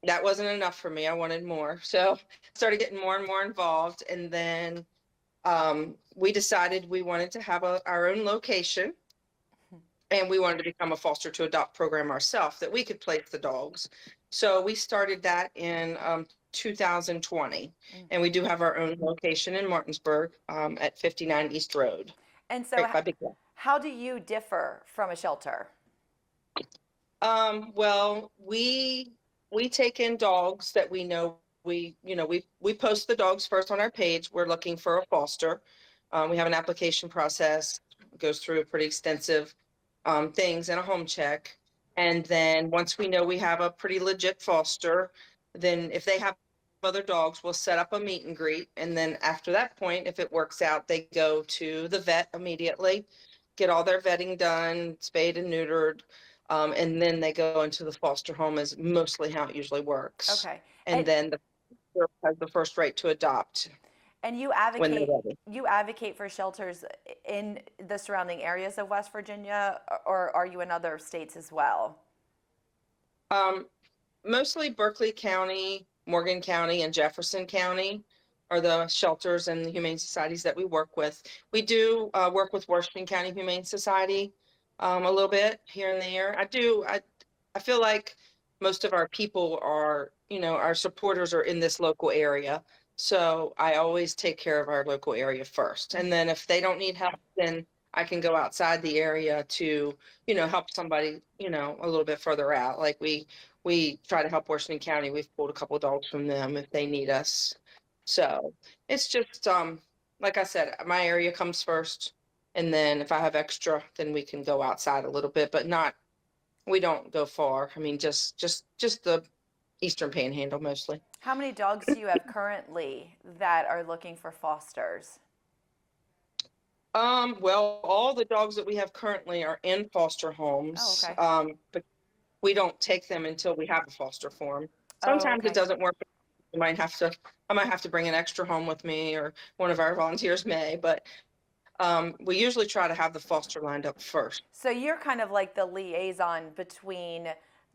that wasn't enough for me. I wanted more, so started getting more and more involved, and then we decided we wanted to have our own location. And we wanted to become a foster to adopt program ourselves that we could place the dogs. So we started that in 2020. And we do have our own location in Martinsburg at 59 East Road. And so right by Big Bend. How do you differ from a shelter? Well, we take in dogs that we know we post the dogs first on our page. We're looking for a foster. We have an application process. It goes through a pretty extensive things and a home check. And then once we know we have a pretty legit foster, then if they have other dogs, we'll set up a meet and greet. And then after that point, if it works out, they go to the vet immediately, get all their vetting done, spayed and neutered. And then they go into the foster home is mostly how it usually works. Okay. And then the foster has the first right to adopt. And you advocate for shelters in the surrounding areas of West Virginia, or are you in other states as well? Mostly Berkeley County, Morgan County, and Jefferson County are the shelters and the humane societies that we work with. We do work with Washington County Humane Society a little bit here and there. I feel like most of our people are, our supporters are in this local area. So I always take care of our local area first. And then if they don't need help, then I can go outside the area to, help somebody, a little bit further out. Like we try to help Washington County. We've pulled a couple of dogs from them if they need us. So it's just, like I said, my area comes first. And then if I have extra, then we can go outside a little bit, but we don't go far. I mean, just the Eastern Panhandle mostly. How many dogs do you have currently that are looking for fosters? Well, all the dogs that we have currently are in foster homes. Oh, okay. But we don't take them until we have a foster form. Sometimes it doesn't work. I might have to bring an extra home with me, or one of our volunteers may, but we usually try to have the foster lined up first. So you're kind of like the liaison between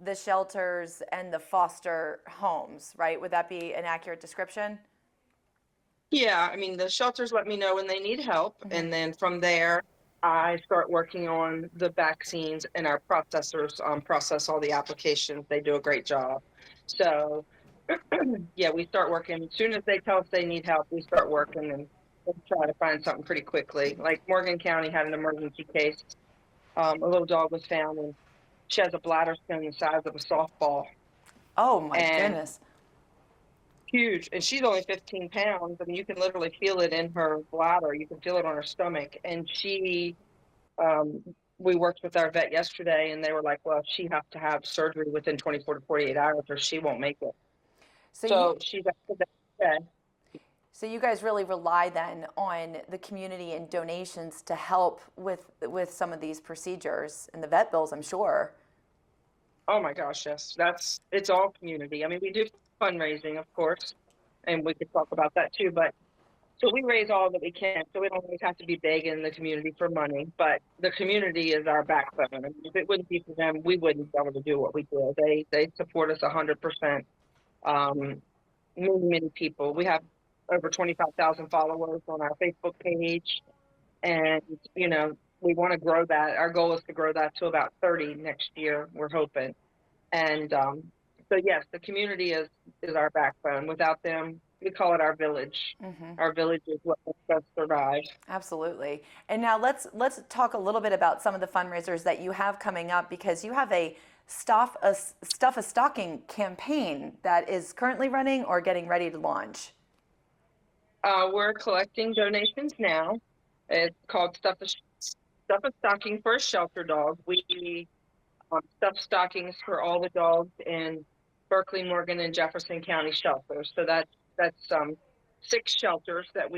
the shelters and the foster homes, right? Would that be an accurate description? Yeah, I mean, the shelters let me know when they need help. Mm-hmm. And then from there, I start working on the vaccines, and our processors process all the applications. They do a great job. So, yeah, we start working. As soon as they tell us they need help, we start working and we'll try to find something pretty quickly. Like Morgan County had an emergency case. A little dog was found, and she has a bladder stone the size of a softball. Oh my goodness. Huge. And she's only 15 pounds. I mean, you can literally feel it in her bladder. You can feel it on her stomach. And we worked with our vet yesterday, and they were like, well, she has to have surgery within 24 to 48 hours or she won't make it. So she's at the vet today. So you guys really rely then on the community and donations to help with some of these procedures and the vet bills, I'm sure. Oh my gosh, yes. It's all community. I mean, we do fundraising, of course, and we could talk about that too, but so we raise all that we can. So we don't always have to be begging the community for money, but the community is our backbone. I mean, if it wouldn't be for them, we wouldn't be able to do what we do. They support us 100%. Many people. We have over 25,000 followers on our Facebook page, and we want to grow that. Our goal is to grow that to about 30 next year. We're hoping, and so yes, the community is our backbone. Without them, we call it our village. Our village is what makes us survive. Absolutely. And now let's talk a little bit about some of the fundraisers that you have coming up, because you have a Stuff a Stocking campaign that is currently running or getting ready to launch. We're collecting donations now. It's called Stuff a Stocking for a Shelter Dog. We stuff stockings for all the dogs in Berkeley, Morgan, and Jefferson County shelters. So that's 6 shelters that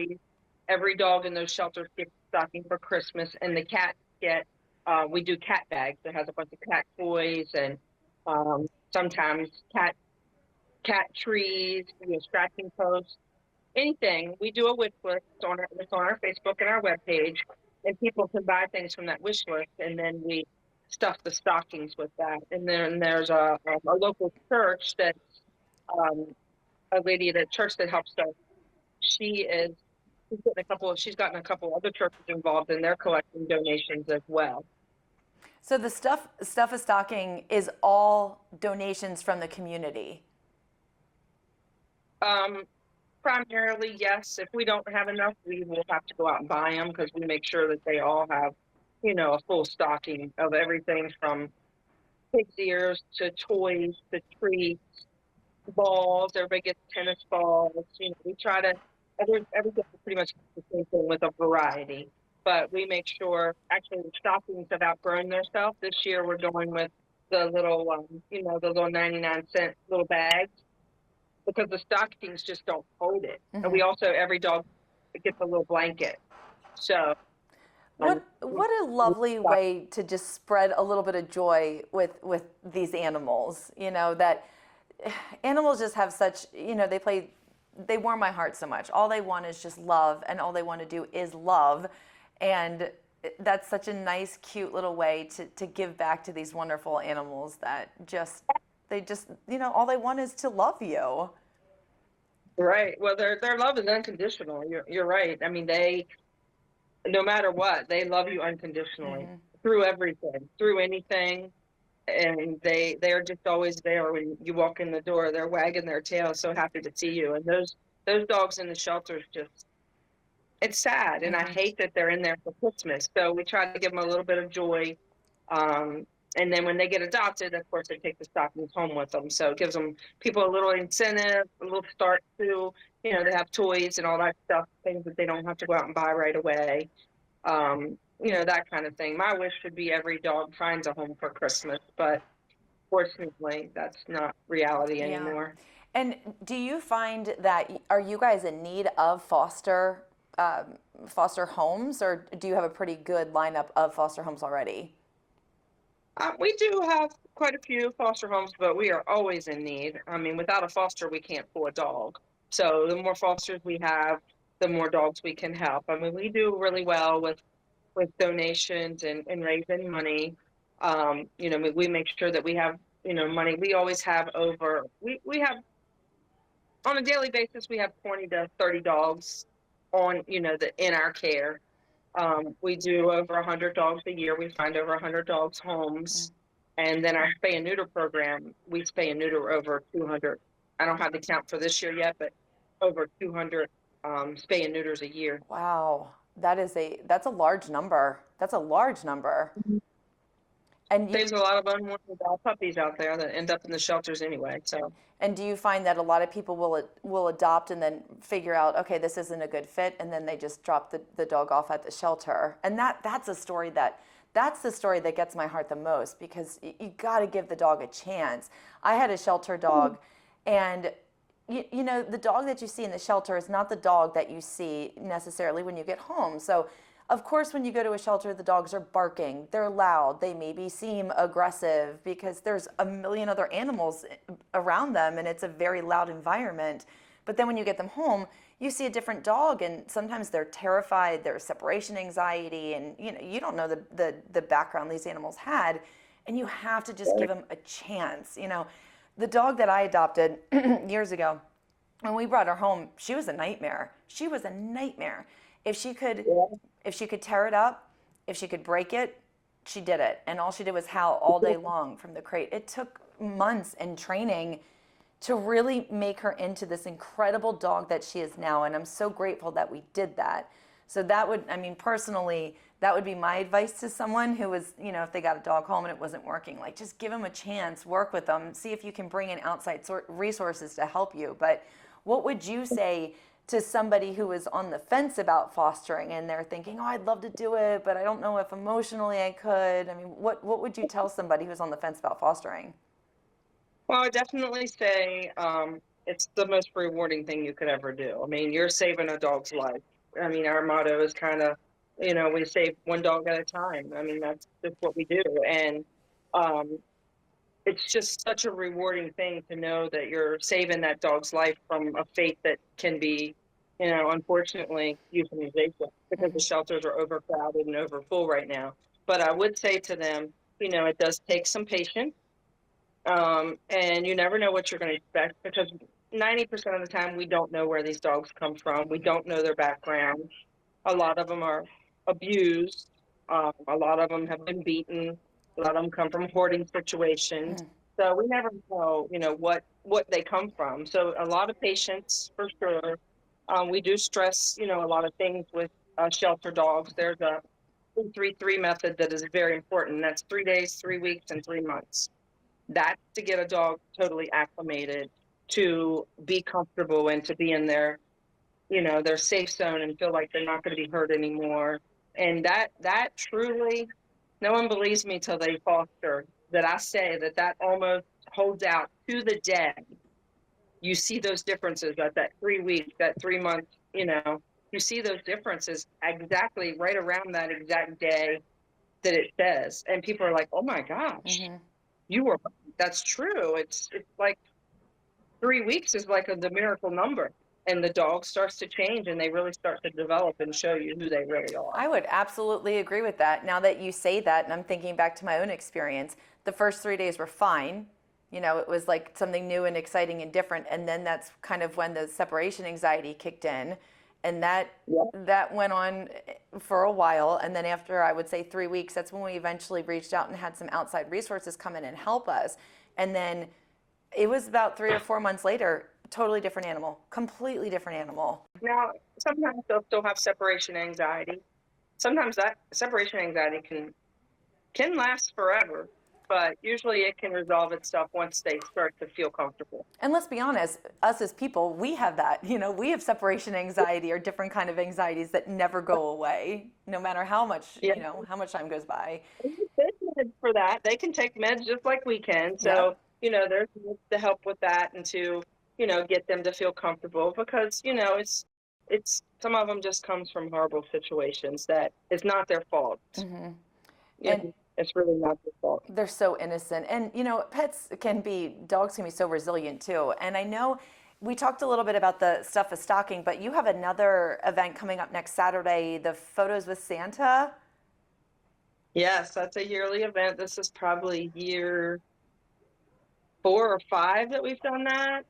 every dog in those shelters gets a stocking for Christmas, and the cats get. We do cat bags that has a bunch of cat toys and sometimes cat trees, scratching posts, anything. We do a wish list it's on our Facebook and our webpage, and people can buy things from that wish list, and then we stuff the stockings with that. And then there's a local church that's a lady at a church that helps us. She's gotten a couple other churches involved, and they're collecting donations as well. So the Stuff a Stocking is all donations from the community. Primarily, yes. If we don't have enough, we will have to go out and buy them, because we make sure that they all have, a full stocking of everything from pig's ears to toys to treats, balls. Everybody gets tennis balls. We try to everything is pretty much the same thing with a variety. But we make sure, actually, the stockings have outgrown themselves. This year, we're going with the little, the little 99-cent little bags, because the stockings just don't hold it. And we also, every dog gets a little blanket. So. What a lovely way to just spread a little bit of joy with these animals. That animals just have such, they warm my heart so much. All they want is just love, and all they want to do is love. And that's such a nice, cute little way to give back to these wonderful animals that they just, all they want is to love you. Right. Well, their love is unconditional. You're right. I mean, no matter what, they love you unconditionally through everything, through anything. And they're just always there when you walk in the door. They're wagging their tail, so happy to see you. And those dogs in the shelters it's sad. And I hate that they're in there for Christmas. So we try to give them a little bit of joy. And then when they get adopted, of course, they take the stockings home with them. So it gives people a little incentive, a little start to, they have toys and all that stuff, things that they don't have to go out and buy right away. That kind of thing. My wish would be every dog finds a home for Christmas, but fortunately, that's not reality anymore. And do you find that, are you guys in need of foster homes, or do you have a pretty good lineup of foster homes already? We do have quite a few foster homes, but we are always in need. I mean, without a foster, we can't pull a dog. So the more fosters we have, the more dogs we can help. I mean, we do really well with donations and raising money. We make sure that we have, money. We always have we have, on a daily basis, we have 20 to 30 dogs on, in our care. We do over 100 dogs a year. We find over 100 dogs homes. And then our spay and neuter program, we spay and neuter over 200. I don't have the count for this year yet, but over 200 spay and neuters a year. Wow. That's a large number. That's a large number. And there's a lot of unwanted puppies out there that end up in the shelters anyway. So. And do you find that a lot of people will adopt and then figure out, okay, this isn't a good fit, and then they just drop the dog off at the shelter? And that's the story that gets my heart the most, because you got to give the dog a chance. I had a shelter dog, and you know, the dog that you see in the shelter is not the dog that you see necessarily when you get home. So, of course, when you go to a shelter, the dogs are barking, they're loud, they maybe seem aggressive because there's a million other animals around them and it's a very loud environment. But then when you get them home, you see a different dog, and sometimes they're terrified, there's separation anxiety, and you know, you don't know the background these animals had, and you have to just give them a chance. You know, the dog that I adopted years ago, when we brought her home, she was a nightmare. She was a nightmare. If she could tear it up, if she could break it, she did it. And all she did was howl all day long from the crate. It took months and training to really make her into this incredible dog that she is now. And I'm so grateful that we did that. So that would, I mean, personally, that would be my advice to someone who was, you know, if they got a dog home and it wasn't working, like just give them a chance, work with them, see if you can bring in outside resources to help you. But what would you say to somebody who is on the fence about fostering and they're thinking, oh, I'd love to do it, but I don't know if emotionally I could? I mean, what would you tell somebody who's on the fence about fostering? Well, I definitely say it's the most rewarding thing you could ever do. I mean, you're saving a dog's life. I mean, our motto is kind of, you know, we save one dog at a time. I mean, that's just what we do. And um, it's just such a rewarding thing to know that you're saving that dog's life from a fate that can be, you know, unfortunately, euthanization, because the shelters are overcrowded and overfull right now. But I would say to them, you know, it does take some patience. And you never know what you're going to expect, because 90% of the time we don't know where these dogs come from. We don't know their background. A lot of them are abused. A lot of them have been beaten. A lot of them come from hoarding situations. So we never know, you know, what they come from. So a lot of patience for sure. We do stress, you know, a lot of things with shelter dogs. There's a 3-3 method that is very important. That's 3 days, 3 weeks, and 3 months. That's to get a dog totally acclimated to be comfortable and to be in their, you know, their safe zone and feel like they're not going to be hurt anymore. And that truly, no one believes me till they foster, that I say that almost holds out to the day. You see those differences at that 3 weeks, that 3 months, you know, you see those differences exactly right around that exact day that it says. And people are like, oh my gosh, you were, that's true. It's like 3 weeks is like the miracle number. And the dog starts to change and they really start to develop and show you who they really are. I would absolutely agree with that. Now that you say that, and I'm thinking back to my own experience, the first 3 days were fine. You know, it was like something new and exciting and different. And then that's kind of when the separation anxiety kicked in. And that went on for a while. And then after, I would say 3 weeks, that's when we eventually reached out and had some outside resources come in and help us. And then it was about 3 or 4 months later, totally different animal, completely different animal. Now, sometimes they'll still have separation anxiety. Sometimes that separation anxiety can last forever, but usually it can resolve itself once they start to feel comfortable. And let's be honest, us as people, we have that. You know, we have separation anxiety or different kind of anxieties that never go away, no matter how much, you know, how much time goes by. They take meds for that. They can take meds just like we can. So, you know, there's to help with that and to, you know, get them to feel comfortable, because, you know, it's some of them just comes from horrible situations that it's not their fault. And it's really not their fault. They're so innocent. And, you know, dogs can be so resilient too. And I know we talked a little bit about the stuff of stocking, but you have another event coming up next Saturday, the Photos with Santa. Yes, that's a yearly event. This is probably year 4 or 5 that we've done that.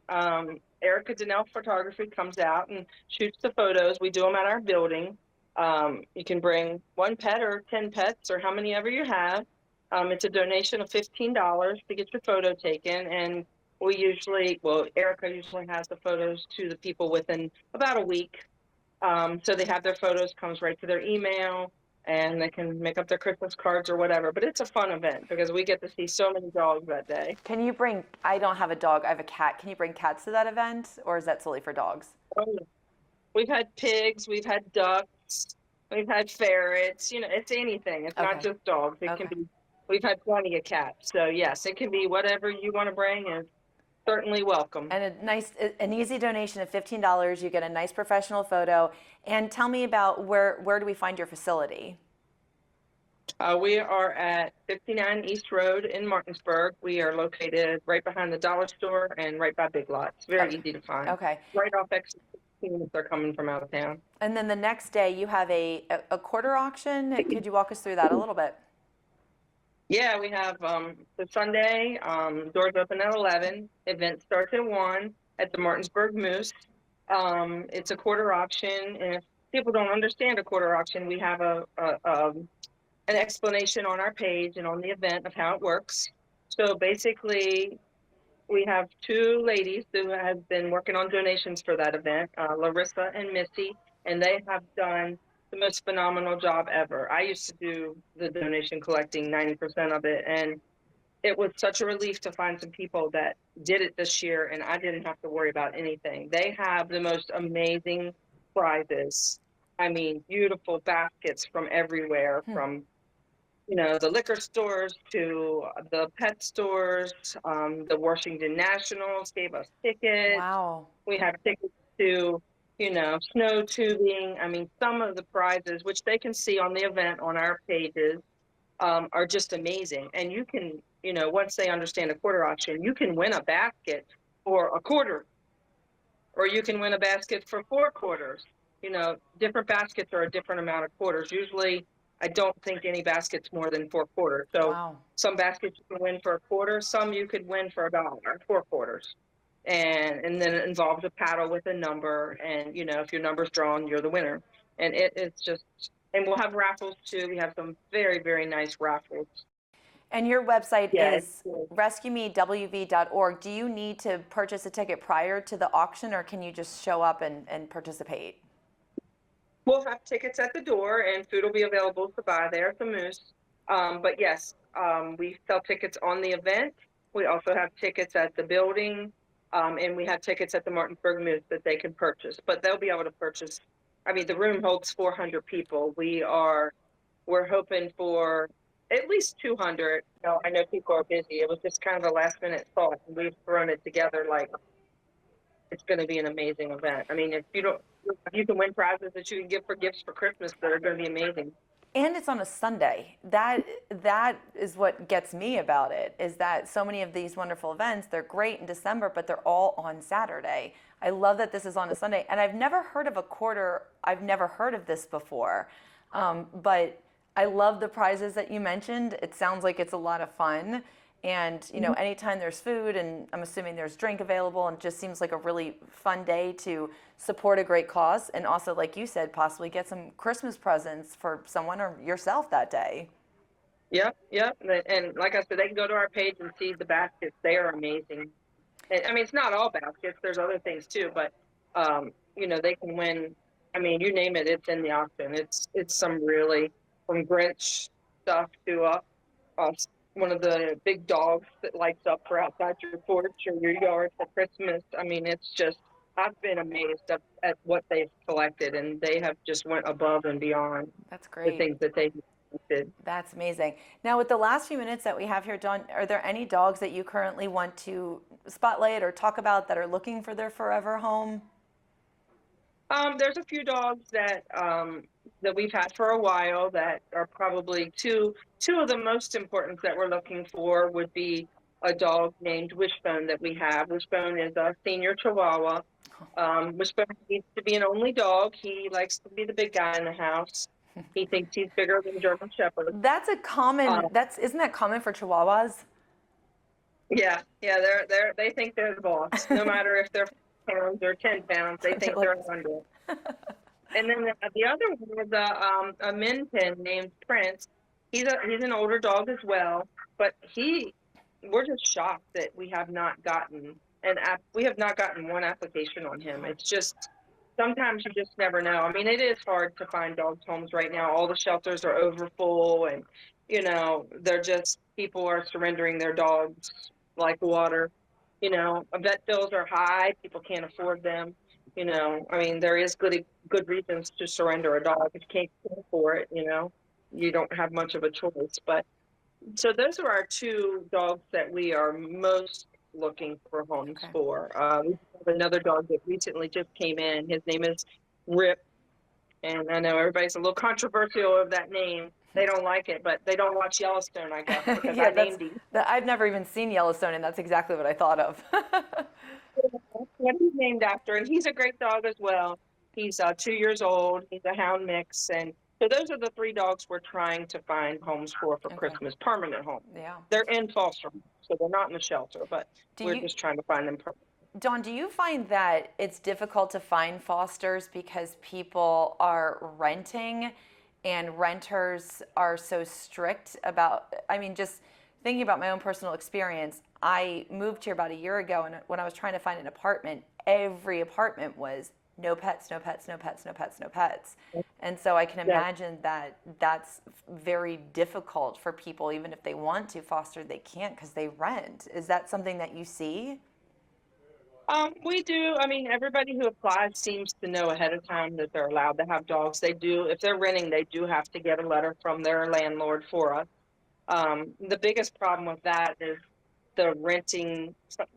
Erica Donnell Photography comes out and shoots the photos. We do them at our building. You can bring 1 pet or 10 pets or how many ever you have. It's a donation of $15 to get your photo taken. And Erica usually has the photos to the people within about a week. So they have their photos, comes right to their email, and they can make up their Christmas cards or whatever. But it's a fun event because we get to see so many dogs that day. Can you bring, I don't have a dog, I have a cat. Can you bring cats to that event, or is that solely for dogs? We've had pigs, we've had ducks, we've had ferrets, you know, it's anything. It's not just dogs. It can be, we've had plenty of cats. So yes, it can be whatever you want to bring. And certainly welcome. And an easy donation of $15. You get a nice professional photo. And tell me about where do we find your facility? We are at 59 East Road in Martinsburg. We are located right behind the dollar store and right by Big Lots. Very easy to find. Okay. Right off exit 16 if they're coming from out of town. And then the next day you have a quarter auction. Could you walk us through that a little bit? Yeah, we have the Sunday, doors open at 11. Event starts at 1 at the Martinsburg Moose. It's a quarter auction, and if people don't understand a quarter auction, we have an explanation on our page and on the event of how it works. So basically, we have two ladies who have been working on donations for that event, Larissa and Missy, and they have done the most phenomenal job ever. I used to do the donation collecting 90% of it, and it was such a relief to find some people that did it this year, and I didn't have to worry about anything. They have the most amazing prizes. I mean, beautiful baskets from everywhere, from the liquor stores to the pet stores. The Washington Nationals gave us tickets. Wow. We have tickets to, snow tubing. I mean, some of the prizes, which they can see on the event on our pages, are just amazing. And you can, once they understand a quarter auction, you can win a basket for a quarter, or you can win a basket for 4 quarters. Different baskets are a different amount of quarters. Usually, I don't think any basket's more than 4 quarters. So Wow. some baskets you can win for a quarter, some you could win for $1, 4 quarters. And then it involves a paddle with a number, and if your number's drawn, you're the winner. And it's just, and we'll have raffles too. We have some very, very nice raffles. And your website Yeah, is rescuemewv.org. Do you need to purchase a ticket prior to the auction, or can you just show up and participate? We'll have tickets at the door, and food will be available to buy there at the Moose. But yes, we sell tickets on the event. We also have tickets at the building, and we have tickets at the Martinsburg Moose that they can purchase. But they'll be able to purchase. I mean, the room holds 400 people. We're hoping for at least 200. I know people are busy. It was just kind of a last minute thought, and we've thrown it together like it's going to be an amazing event. I mean, if you can win prizes that you can give for gifts for Christmas that are going to be amazing. And it's on a Sunday. That is what gets me about it, is that so many of these wonderful events, they're great in December, but they're all on Saturday. I love that this is on a Sunday. And I've never heard of a quarter. I've never heard of this before. But I love the prizes that you mentioned. It sounds like it's a lot of fun. And, anytime there's food, and I'm assuming there's drink available, and it just seems like a really fun day to support a great cause. And also, like you said, possibly get some Christmas presents for someone or yourself that day. Yep. And like I said, they can go to our page and see the baskets. They are amazing. And, I mean, it's not all baskets. There's other things too, but, they can win. I mean, you name it, it's in the auction. It's some really, from Grinch stuff to one of the big dogs that lights up for outside your porch or your yard for Christmas. I mean, it's just, I've been amazed at what they've collected, and they have just went above and beyond. That's great. The things that they did. That's amazing. Now, with the last few minutes that we have here, Dawn, are there any dogs that you currently want to spotlight or talk about that are looking for their forever home? There's a few dogs that we've had for a while that are probably two of the most important that we're looking for would be a dog named Wishbone that we have. Wishbone is a senior Chihuahua. Wishbone needs to be an only dog. He likes to be the big guy in the house. He thinks he's bigger than German Shepherd. That's a common. Isn't that common for Chihuahuas? Yeah. They think they're the boss, no matter if they're pounds or 10 pounds. They think they're 100. And then the other one was a min pin named Prince. He's an older dog as well, but we're just shocked that we have not gotten one application on him. It's just, sometimes you just never know. I mean, it is hard to find dogs homes right now. All the shelters are overfull, and people are surrendering their dogs like water. Vet bills are high. People can't afford them. I mean, there is good reasons to surrender a dog if you can't pay for it. You don't have much of a choice. But so those are our two dogs that we are most looking for homes Okay. for. We have another dog that recently just came in. His name is Rip. And I know everybody's a little controversial of that name. They don't like it, but they don't watch Yellowstone, I guess, because Yeah, I named him. I've never even seen Yellowstone, and that's exactly what I thought of. That's what he's named after, and he's a great dog as well. He's 2 years old. He's a hound mix, and so those are the 3 dogs we're trying to find homes for Okay. Christmas, permanent homes. Yeah. They're in foster, so they're not in the shelter, but we're just trying to find them permanent. Dawn, do you find that it's difficult to find fosters because people are renting and renters are so strict about, I mean, just thinking about my own personal experience, I moved here about a year ago, and when I was trying to find an apartment, every apartment was no pets, no pets, no pets, no pets, no pets. And so I can imagine that that's very difficult for people, even if they want to foster, they can't because they rent. Is that something that you see? We do. I mean, everybody who applies seems to know ahead of time that they're allowed to have dogs. They do. If they're renting, they do have to get a letter from their landlord for us. The biggest problem with that is the renting.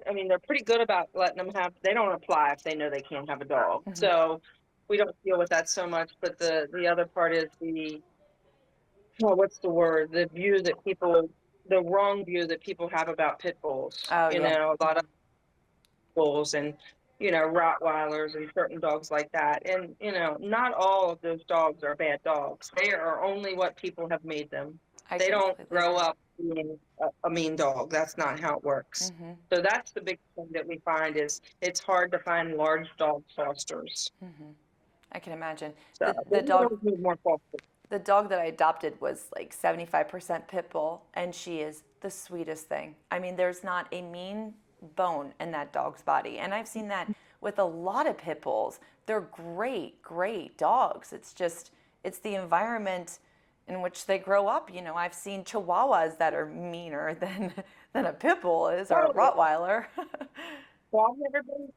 I mean, they're pretty good about letting them have, they don't apply if they know they can't have a dog. Mhm. So we don't deal with that so much. But the other part is what's the word? The wrong view that people have about pit bulls. Oh, You yeah. know, a lot of bulls and, Rottweilers and certain dogs like that. And, not all of those dogs are bad dogs. They are only what people have made them. I They don't completely grow agree. up being a mean dog. That's not how it works. Mhm. So that's the big thing that we find is it's hard to find large dog fosters. I can imagine. So The we dog need more fosters. the dog that I adopted was like 75% pit bull, and she is the sweetest thing. I mean, there's not a mean bone in that dog's body. And I've seen that with a lot of pit bulls. They're great, great dogs. It's just, it's the environment in which they grow up. You know, I've seen Chihuahuas that are meaner than a pit bull is, or a Rottweiler. Well,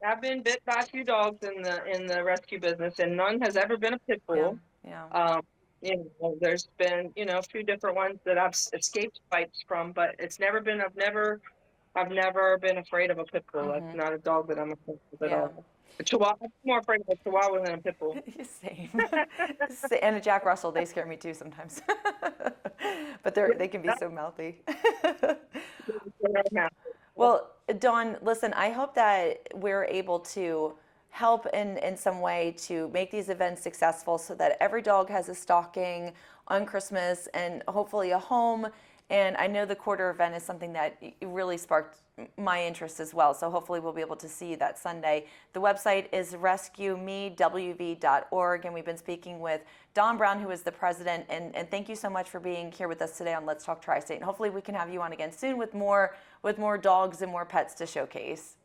I've been bit by a few dogs in the rescue business, and none has ever been a pit bull. Yeah. There's been, a few different ones that I've escaped bites from, but I've never been afraid of a pit bull. That's not a dog that I'm afraid of at Yeah. all. A Chihuahua, I'm more afraid of a Chihuahua than a pit bull. Same. And a Jack Russell, they scare me too sometimes. But they can be so mouthy. Well, Dawn, listen, I hope that we're able to help in some way to make these events successful so that every dog has a stocking on Christmas and hopefully a home. And I know the quarter event is something that really sparked my interest as well. So hopefully we'll be able to see you that Sunday. The website is rescuemewv.org. And we've been speaking with Dawn Brown, who is the president. And thank you so much for being here with us today on Let's Talk Tri-State. And hopefully we can have you on again soon with more dogs and more pets to showcase.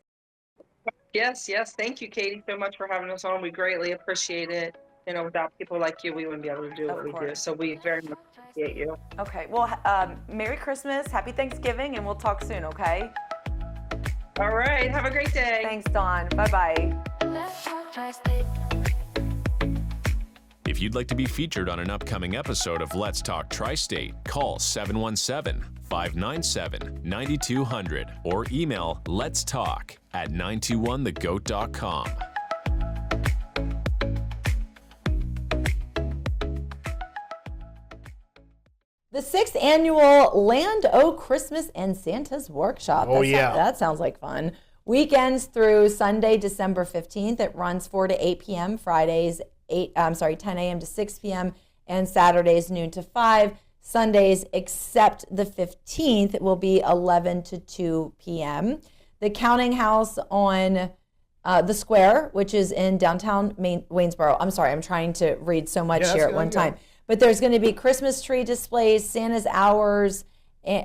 Yes. Thank you, Katie, so much for having us on. We greatly appreciate it. Without people like you, we wouldn't be able to do what we do. So we very much appreciate you. Okay. Well, Merry Christmas, Happy Thanksgiving, and we'll talk soon, okay? All right. Have a great day. Thanks, Dawn. Bye-bye. If you'd like to be featured on an upcoming episode of Let's Talk Tri-State, call 717-597-9200 or email letstalk@921thegoat.com. The 6th annual Land O Christmas and Santa's Workshop. Oh, yeah. That sounds like fun. Weekends through Sunday, December 15th. It runs 4 to 8 p.m. Fridays 10 a.m. to 6 p.m. and Saturdays noon to 5. Sundays, except the 15th, it will be 11 to 2 p.m. The Counting House on the Square, which is in downtown Waynesboro. I'm sorry, I'm trying to read so much here at one time. But there's going to be Christmas tree displays. Santa's hours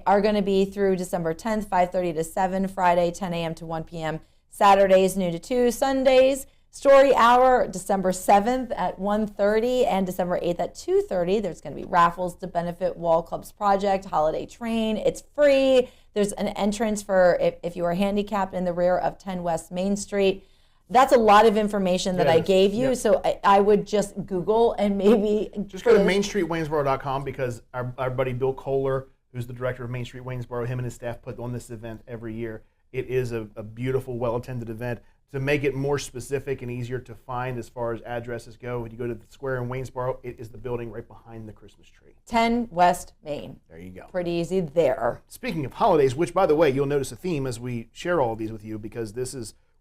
are going to be through December 10th, 5:30 to 7, Friday 10 a.m. to 1 p.m., Saturdays noon to 2, Sundays Story Hour December 7th at 1:30 and December 8th at 2:30. There's going to be raffles to benefit Wall Club's project, Holiday Train. It's free. There's an entrance for if you are handicapped in the rear of 10 West Main Street. That's a lot of information that I gave you, so I would just Google and maybe... Just go to MainStreetWaynesboro.com because our buddy Bill Kohler, who's the director of Main Street Waynesboro, him and his staff put on this event every year. It is a beautiful, well-attended event. To make it more specific and easier to find as far as addresses go, when you go to the square in Waynesboro, it is the building right behind the Christmas tree. 10 West Main. There you go. Pretty easy there. Speaking of holidays, which, by the way, you'll notice a theme as we share all of these with you, because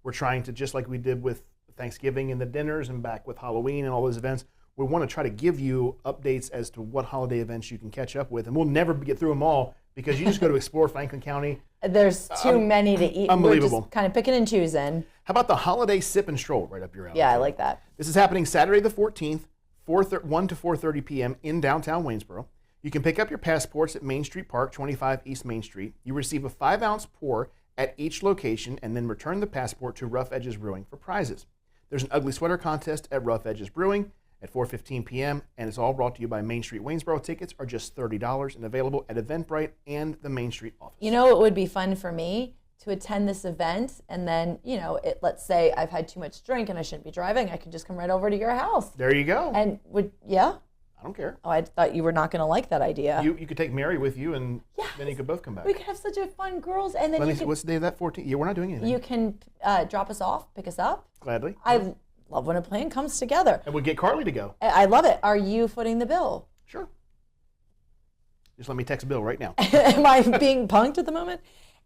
we're trying to, just like we did with Thanksgiving and the dinners and back with Halloween and all those events, we want to try to give you updates as to what holiday events you can catch up with. And we'll never get through them all, because you just go to explore Franklin County. There's too many to eat. Unbelievable. We're just kind of picking and choosing. How about the holiday sip and stroll right up your alley? Yeah, I like that. This is happening Saturday the 14th, 1 to 4:30 p.m. in downtown Waynesboro. You can pick up your passports at Main Street Park, 25 East Main Street. You receive a 5-ounce pour at each location and then return the passport to Rough Edges Brewing for prizes. There's an ugly sweater contest at Rough Edges Brewing at 4:15 p.m. and it's all brought to you by Main Street Waynesboro. Tickets are just $30 and available at Eventbrite and the Main Street office. You know, it would be fun for me to attend this event, and then, let's say I've had too much drink and I shouldn't be driving. I could just come right over to your house. There you go. And I don't care. Oh, I thought you were not going to like that idea. You could take Mary with you, and then you could both come back. We could have such a fun girls, and then What's the day of that? 14th? Yeah, we're not doing anything. You can drop us off, pick us up. Gladly. I love when a plan comes together. And we'd get Carly to go. I love it. Are you footing the bill? Sure. Just let me text Bill right now. Am I being punked at the moment?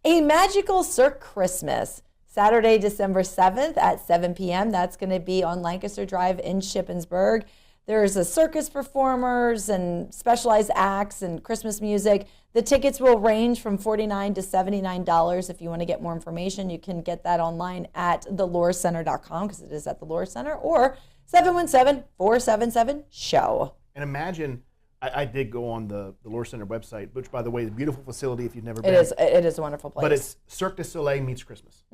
A Magical Cirque Christmas, Saturday, December 7th at 7 p.m. That's going to be on Lancaster Drive in Shippensburg. There's a circus performers and specialized acts and Christmas music. The tickets will range from $49 to $79. If you want to get more information, you can get that online at thelorecenter.com, because it is at the Lore Center, or 717-477-SHOW. And imagine, I did go on the Lore Center website, which, by the way, is a beautiful facility if you've never been. It is a wonderful place. But it's Cirque du Soleil meets Christmas,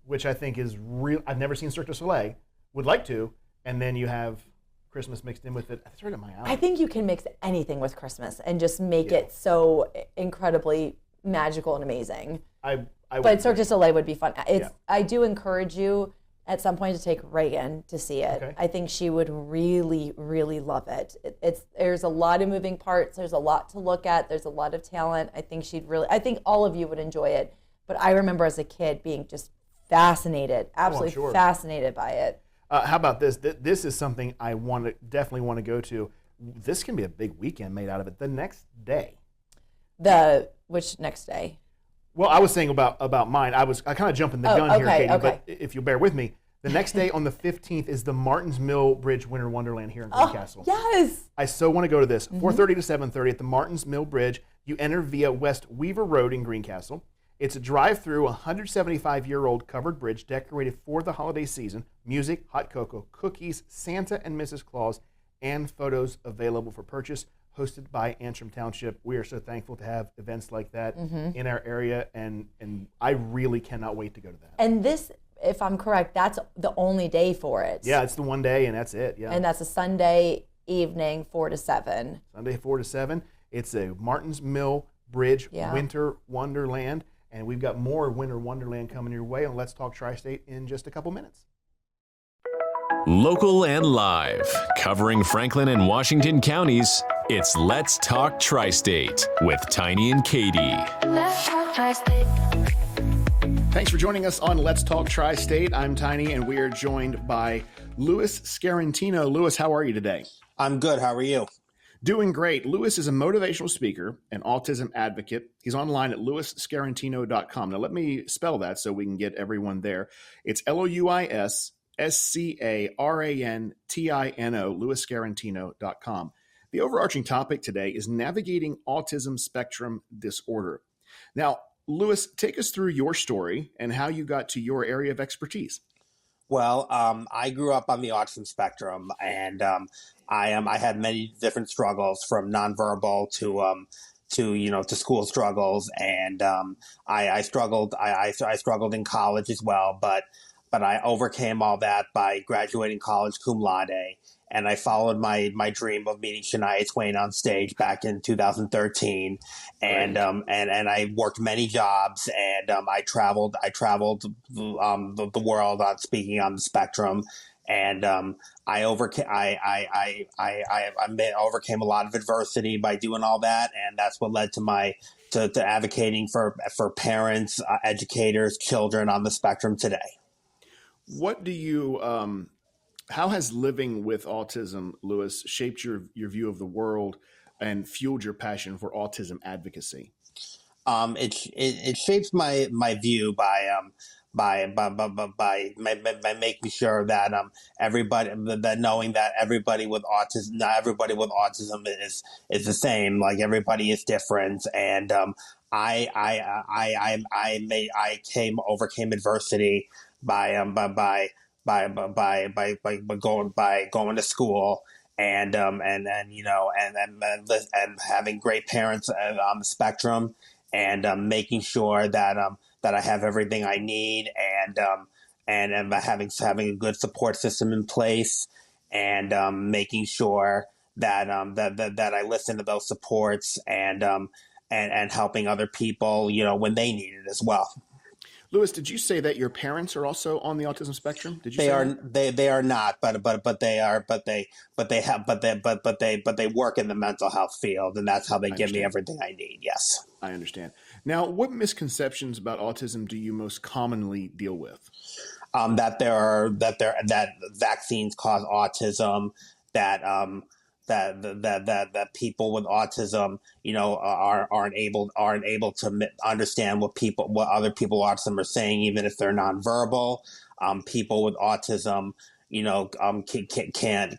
which I think is real. I've never seen Cirque du Soleil. Would like to. And then you have Christmas mixed in with it. That's right up my alley. I think you can mix anything with Christmas and just make it so incredibly magical and amazing. But Cirque du Soleil would be fun. I do encourage you at some point to take Reagan to see it. Okay. I think she would really, really love it. There's a lot of moving parts. There's a lot to look at. There's a lot of talent. I think all of you would enjoy it. But I remember as a kid being just fascinated, absolutely fascinated by it. How about this? This is something I definitely want to go to. This can be a big weekend made out of it. The next day. Which next day? Well, I was saying about mine. I kind of jumping the gun here, Katie, okay. but if you'll bear with me, the next day on the 15th is the Martins Mill Bridge Winter Wonderland here in Greencastle. Yes. I so want to go to this. 4:30 to 7:30 at the Martins Mill Bridge. You enter via West Weaver Road in Greencastle. It's a drive-through, 175-year-old covered bridge decorated for the holiday season. Music, hot cocoa, cookies, Santa and Mrs. Claus, and photos available for purchase. Hosted by Antrim Township. We are so thankful to have events like that in our area, and I really cannot wait to go to that. And this, if I'm correct, that's the only day for it. Yeah, it's the one day, and that's it. Yeah. And that's a Sunday evening, 4 to 7. Sunday, 4 to 7. It's a Martins Mill Bridge Winter Wonderland. And we've got more Winter Wonderland coming your way on Let's Talk Tri-State in just a couple minutes. Local and live, covering Franklin and Washington counties, it's Let's Talk Tri-State with Tiny and Katie. Let's talk Tri-State. Thanks for joining us on Let's Talk Tri-State. I'm Tiny, and we are joined by Louis Scarantino. Louis, how are you today? I'm good. How are you? Doing great. Louis is a motivational speaker and autism advocate. He's online at louisscarantino.com. Now, let me spell that so we can get everyone there. It's LOUISSCARANTINO, louisscarantino.com. The overarching topic today is navigating autism spectrum disorder. Now, Louis, take us through your story and how you got to your area of expertise. Well, I grew up on the autism spectrum, and I had many different struggles, from nonverbal to school struggles, and I struggled in college as well, but I overcame all that by graduating college cum laude, and I followed my dream of meeting Shania Twain on stage back in 2013, and I worked many jobs, and I traveled the world on speaking on the spectrum, and I overcame a lot of adversity by doing all that, and that's what led to my to advocating for parents, educators, children on the spectrum today. What do you how has living with autism, Lewis, shaped your view of the world and fueled your passion for autism advocacy? It shapes my view by making sure that everybody, that knowing that everybody with autism, not everybody with autism is the same. Like, everybody is different, and overcame adversity by going to school, and having great parents on the spectrum, and making sure that that I have everything I need, and having a good support system in place, and making sure that that I listen to those supports, and helping other people, when they need it as well. Lewis, did you say that your parents are also on the autism spectrum? Did you They say are that? they are not, but they work in the mental health field, and that's how they I give me understand. everything I need. Yes. I understand. Now, what misconceptions about autism do you most commonly deal with? That vaccines cause autism, that that people with autism, aren't able to understand what other people with autism are saying, even if they're nonverbal. People with autism,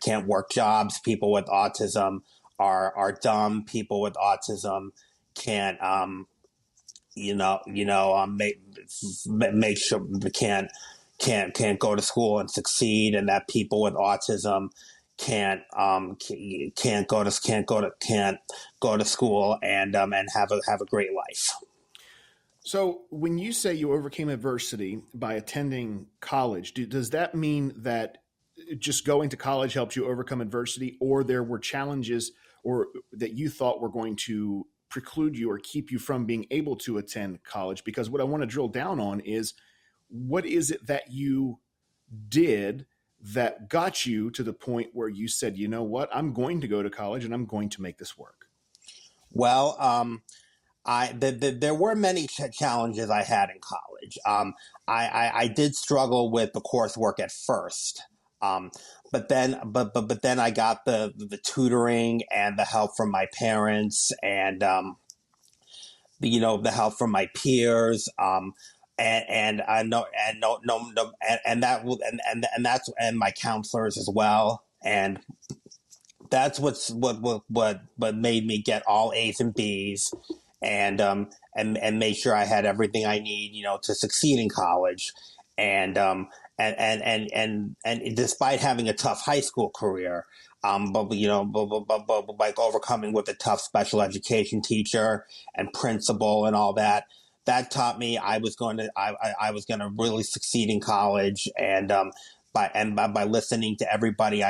can't work jobs. People with autism are dumb. People with autism can't make sure can't go to school and succeed, and that people with autism can't go to school and have a great life. So, when you say you overcame adversity by attending college, does that mean that just going to college helped you overcome adversity, or there were challenges or that you thought were going to preclude you or keep you from being able to attend college? Because what I want to drill down on is, what is it that you did that got you to the point where you said, you know what, I'm going to go to college and I'm going to make this work? Well, there were many challenges I had in college. I did struggle with the coursework at first, but then I got the tutoring and the help from my parents, and the help from my peers. And I know, and no, and that will, and that's, and my counselors as well, and that's what made me get all A's and B's, and make sure I had everything I need, to succeed in college, and despite having a tough high school career, but like overcoming with a tough special education teacher and principal and all that. That taught me I was going to really succeed in college, and by listening to everybody,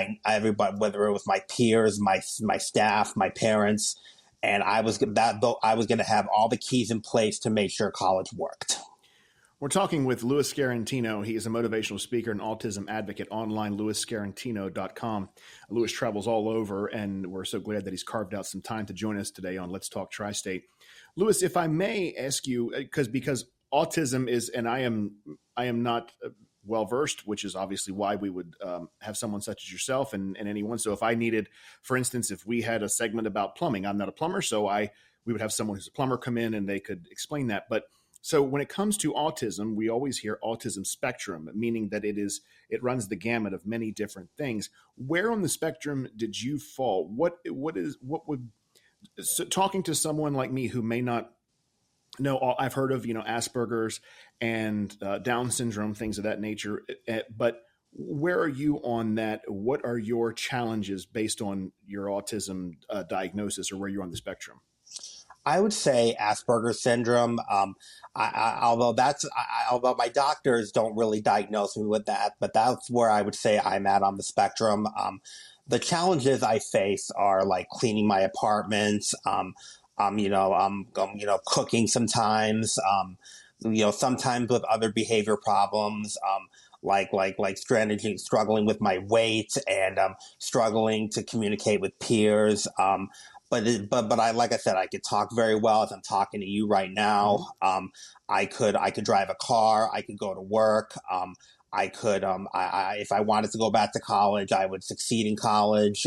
whether it was my peers, my staff, my parents, and I was going to have all the keys in place to make sure college worked. We're talking with Louis Scarantino. He is a motivational speaker and autism advocate online, louisscarantino.com. Louis travels all over, and we're so glad that he's carved out some time to join us today on Let's Talk Tri-State. Louis, if I may ask you, because autism is, and I am not well-versed, which is obviously why we would have someone such as yourself and anyone. So if I needed, for instance, if we had a segment about plumbing, I'm not a plumber, so we would have someone who's a plumber come in and they could explain that. But so when it comes to autism, we always hear autism spectrum, meaning that it runs the gamut of many different things. Where on the spectrum did you fall? So talking to someone like me who may not know, I've heard of, Asperger's and Down syndrome, things of that nature. But where are you on that? What are your challenges based on your autism diagnosis, or where you're on the spectrum? I would say Asperger's syndrome. Although my doctors don't really diagnose me with that, but that's where I would say I'm at on the spectrum. The challenges I face are like cleaning my apartment, cooking sometimes, sometimes with other behavior problems, struggling with my weight and struggling to communicate with peers. But like I said, I could talk very well as I'm talking to you right now. I could drive a car. I could go to work. I could, if I wanted to go back to college, I would succeed in college.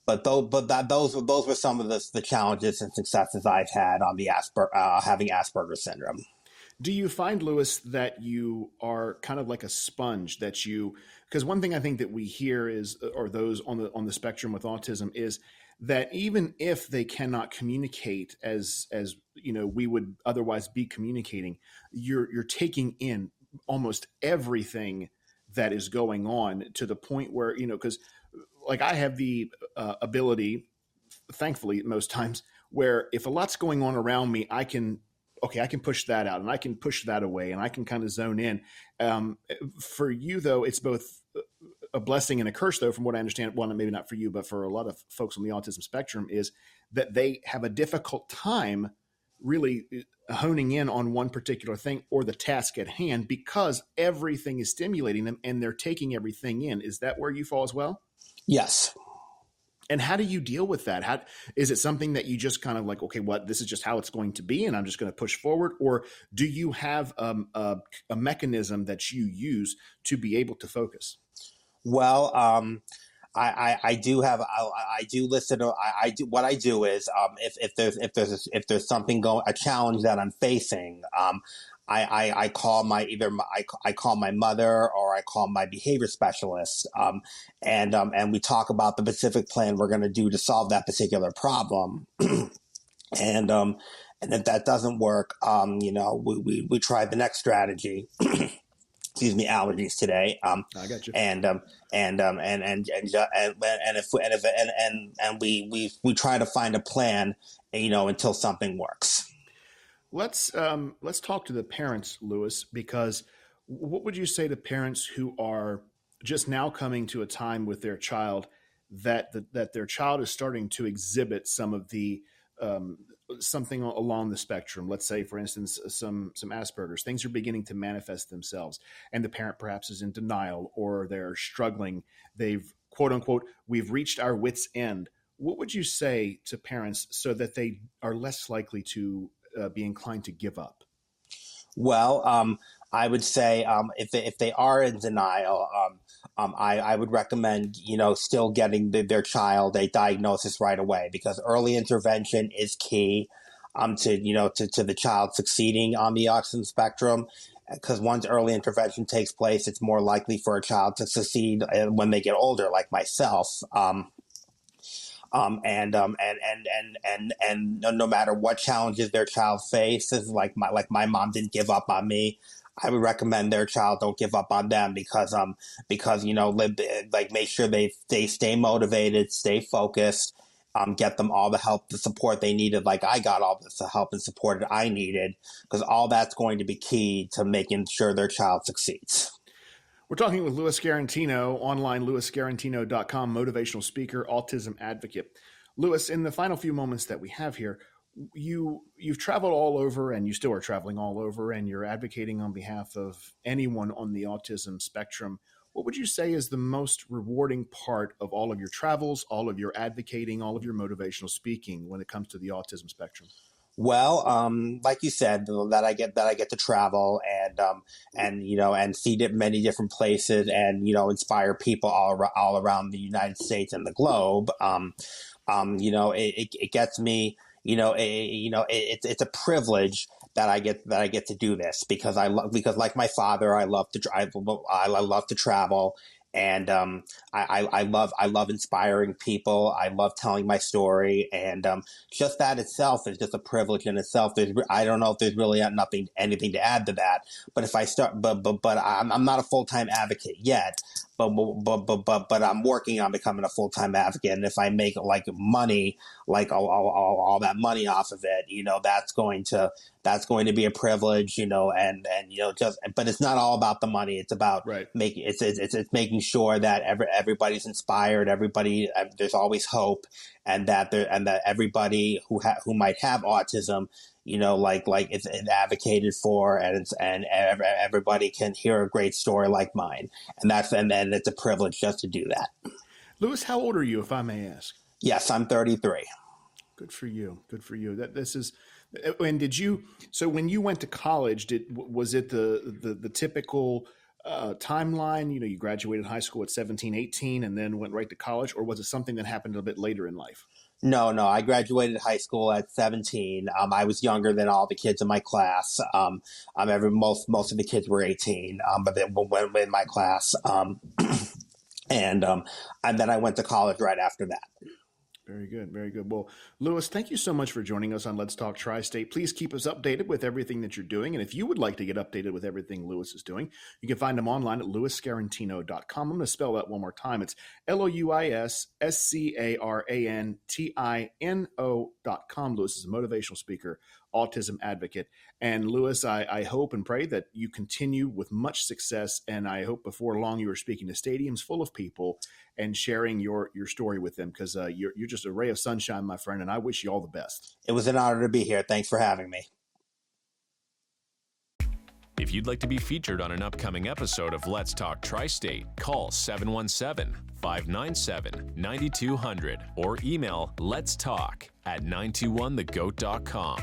Those were some of the challenges and successes I've had on the having Asperger's syndrome. Do you find, Lewis, that you are kind of like a sponge, because one thing I think that we hear is, or those on the spectrum with autism, is that even if they cannot communicate as we would otherwise be communicating, you're taking in almost everything that is going on, to the point where, because like I have the ability, thankfully most times, where if a lot's going on around me, I can push that out and I can push that away and I can kind of zone in. For you, though, it's both a blessing and a curse, though, from what I understand. Well, maybe not for you, but for a lot of folks on the autism spectrum, is that they have a difficult time really honing in on one particular thing or the task at hand, because everything is stimulating them and they're taking everything in. Is that where you fall as well? Yes. And how do you deal with that? How is it something that you just kind of like, okay, this is just how it's going to be, and I'm just going to push forward? Or do you have a mechanism that you use to be able to focus? Well, I do have, I do listen to, I do, what I do is, if there's something a challenge that I'm facing, I call I call my mother, or I call my behavior specialist, and we talk about the specific plan we're going to do to solve that particular problem. And if that doesn't work, we try the next strategy. Excuse me, allergies today. I got you. We try to find a plan, until something works. Let's talk to the parents, Lewis, because what would you say to parents who are just now coming to a time with their child that their child is starting to exhibit some of the something along the spectrum? Let's say, for instance, some Asperger's. Things are beginning to manifest themselves, and the parent perhaps is in denial, or they're struggling. They've, quote unquote, we've reached our wits' end. What would you say to parents so that they are less likely to be inclined to give up? Well, I would say if they are in denial, I would recommend still getting their child a diagnosis right away, because early intervention is key to the child succeeding on the autism spectrum. Because once early intervention takes place, it's more likely for a child to succeed when they get older, like myself. And no matter what challenges their child faces, like my mom didn't give up on me, I would recommend their child don't give up on them, because make sure they stay motivated, stay focused, get them all the help, the support they needed, like I got all the help and support that I needed, because all that's going to be key to making sure their child succeeds. We're talking with Louis Garantino, online louisgarantino.com, motivational speaker, autism advocate. Louis, in the final few moments that we have here, you've traveled all over, and you still are traveling all over, and you're advocating on behalf of anyone on the autism spectrum. What would you say is the most rewarding part of all of your travels, all of your advocating, all of your motivational speaking when it comes to the autism spectrum? Well, like you said, that I get to travel and see many different places, and inspire people all around the United States and the globe. It gets me. It's a privilege that I get to do this, because because like my father, I love to drive. I love to travel. And I love inspiring people. I love telling my story, and just that itself is just a privilege in itself. I don't know if there's really anything to add to that. But if I start, but I'm not a full-time advocate yet. But I'm working on becoming a full-time advocate. And if I make like money, like all that money off of it, that's going to be a privilege, but it's not all about the money. It's about making making sure that everybody's inspired, there's always hope, and that everybody who might have autism, it's advocated for, and everybody can hear a great story like mine, and it's a privilege just to do that. Louis, how old are you, if I may ask? Yes, I'm 33. Good for you. Good for you. And did you? So when you went to college, was it the typical timeline? You graduated high school at 17, 18, and then went right to college, or was it something that happened a bit later in life? No. I graduated high school at 17. I was younger than all the kids in my class. Most of the kids were 18, but they went in my class. And then I went to college right after that. Very good. Very good. Well, Louis, thank you so much for joining us on Let's Talk Tri-State. Please keep us updated with everything that you're doing. And if you would like to get updated with everything Louis is doing, you can find him online at louisscarantino.com. I'm going to spell that one more time. It's LouisScarantino.com. Louis is a motivational speaker, autism advocate. And Louis, I hope and pray that you continue with much success. And I hope before long you are speaking to stadiums full of people and sharing your story with them, because you're just a ray of sunshine, my friend, and I wish you all the best. It was an honor to be here. Thanks for having me. If you'd like to be featured on an upcoming episode of Let's Talk Tri-State, call 717-597-9200 or email letstalk@921thegoat.com.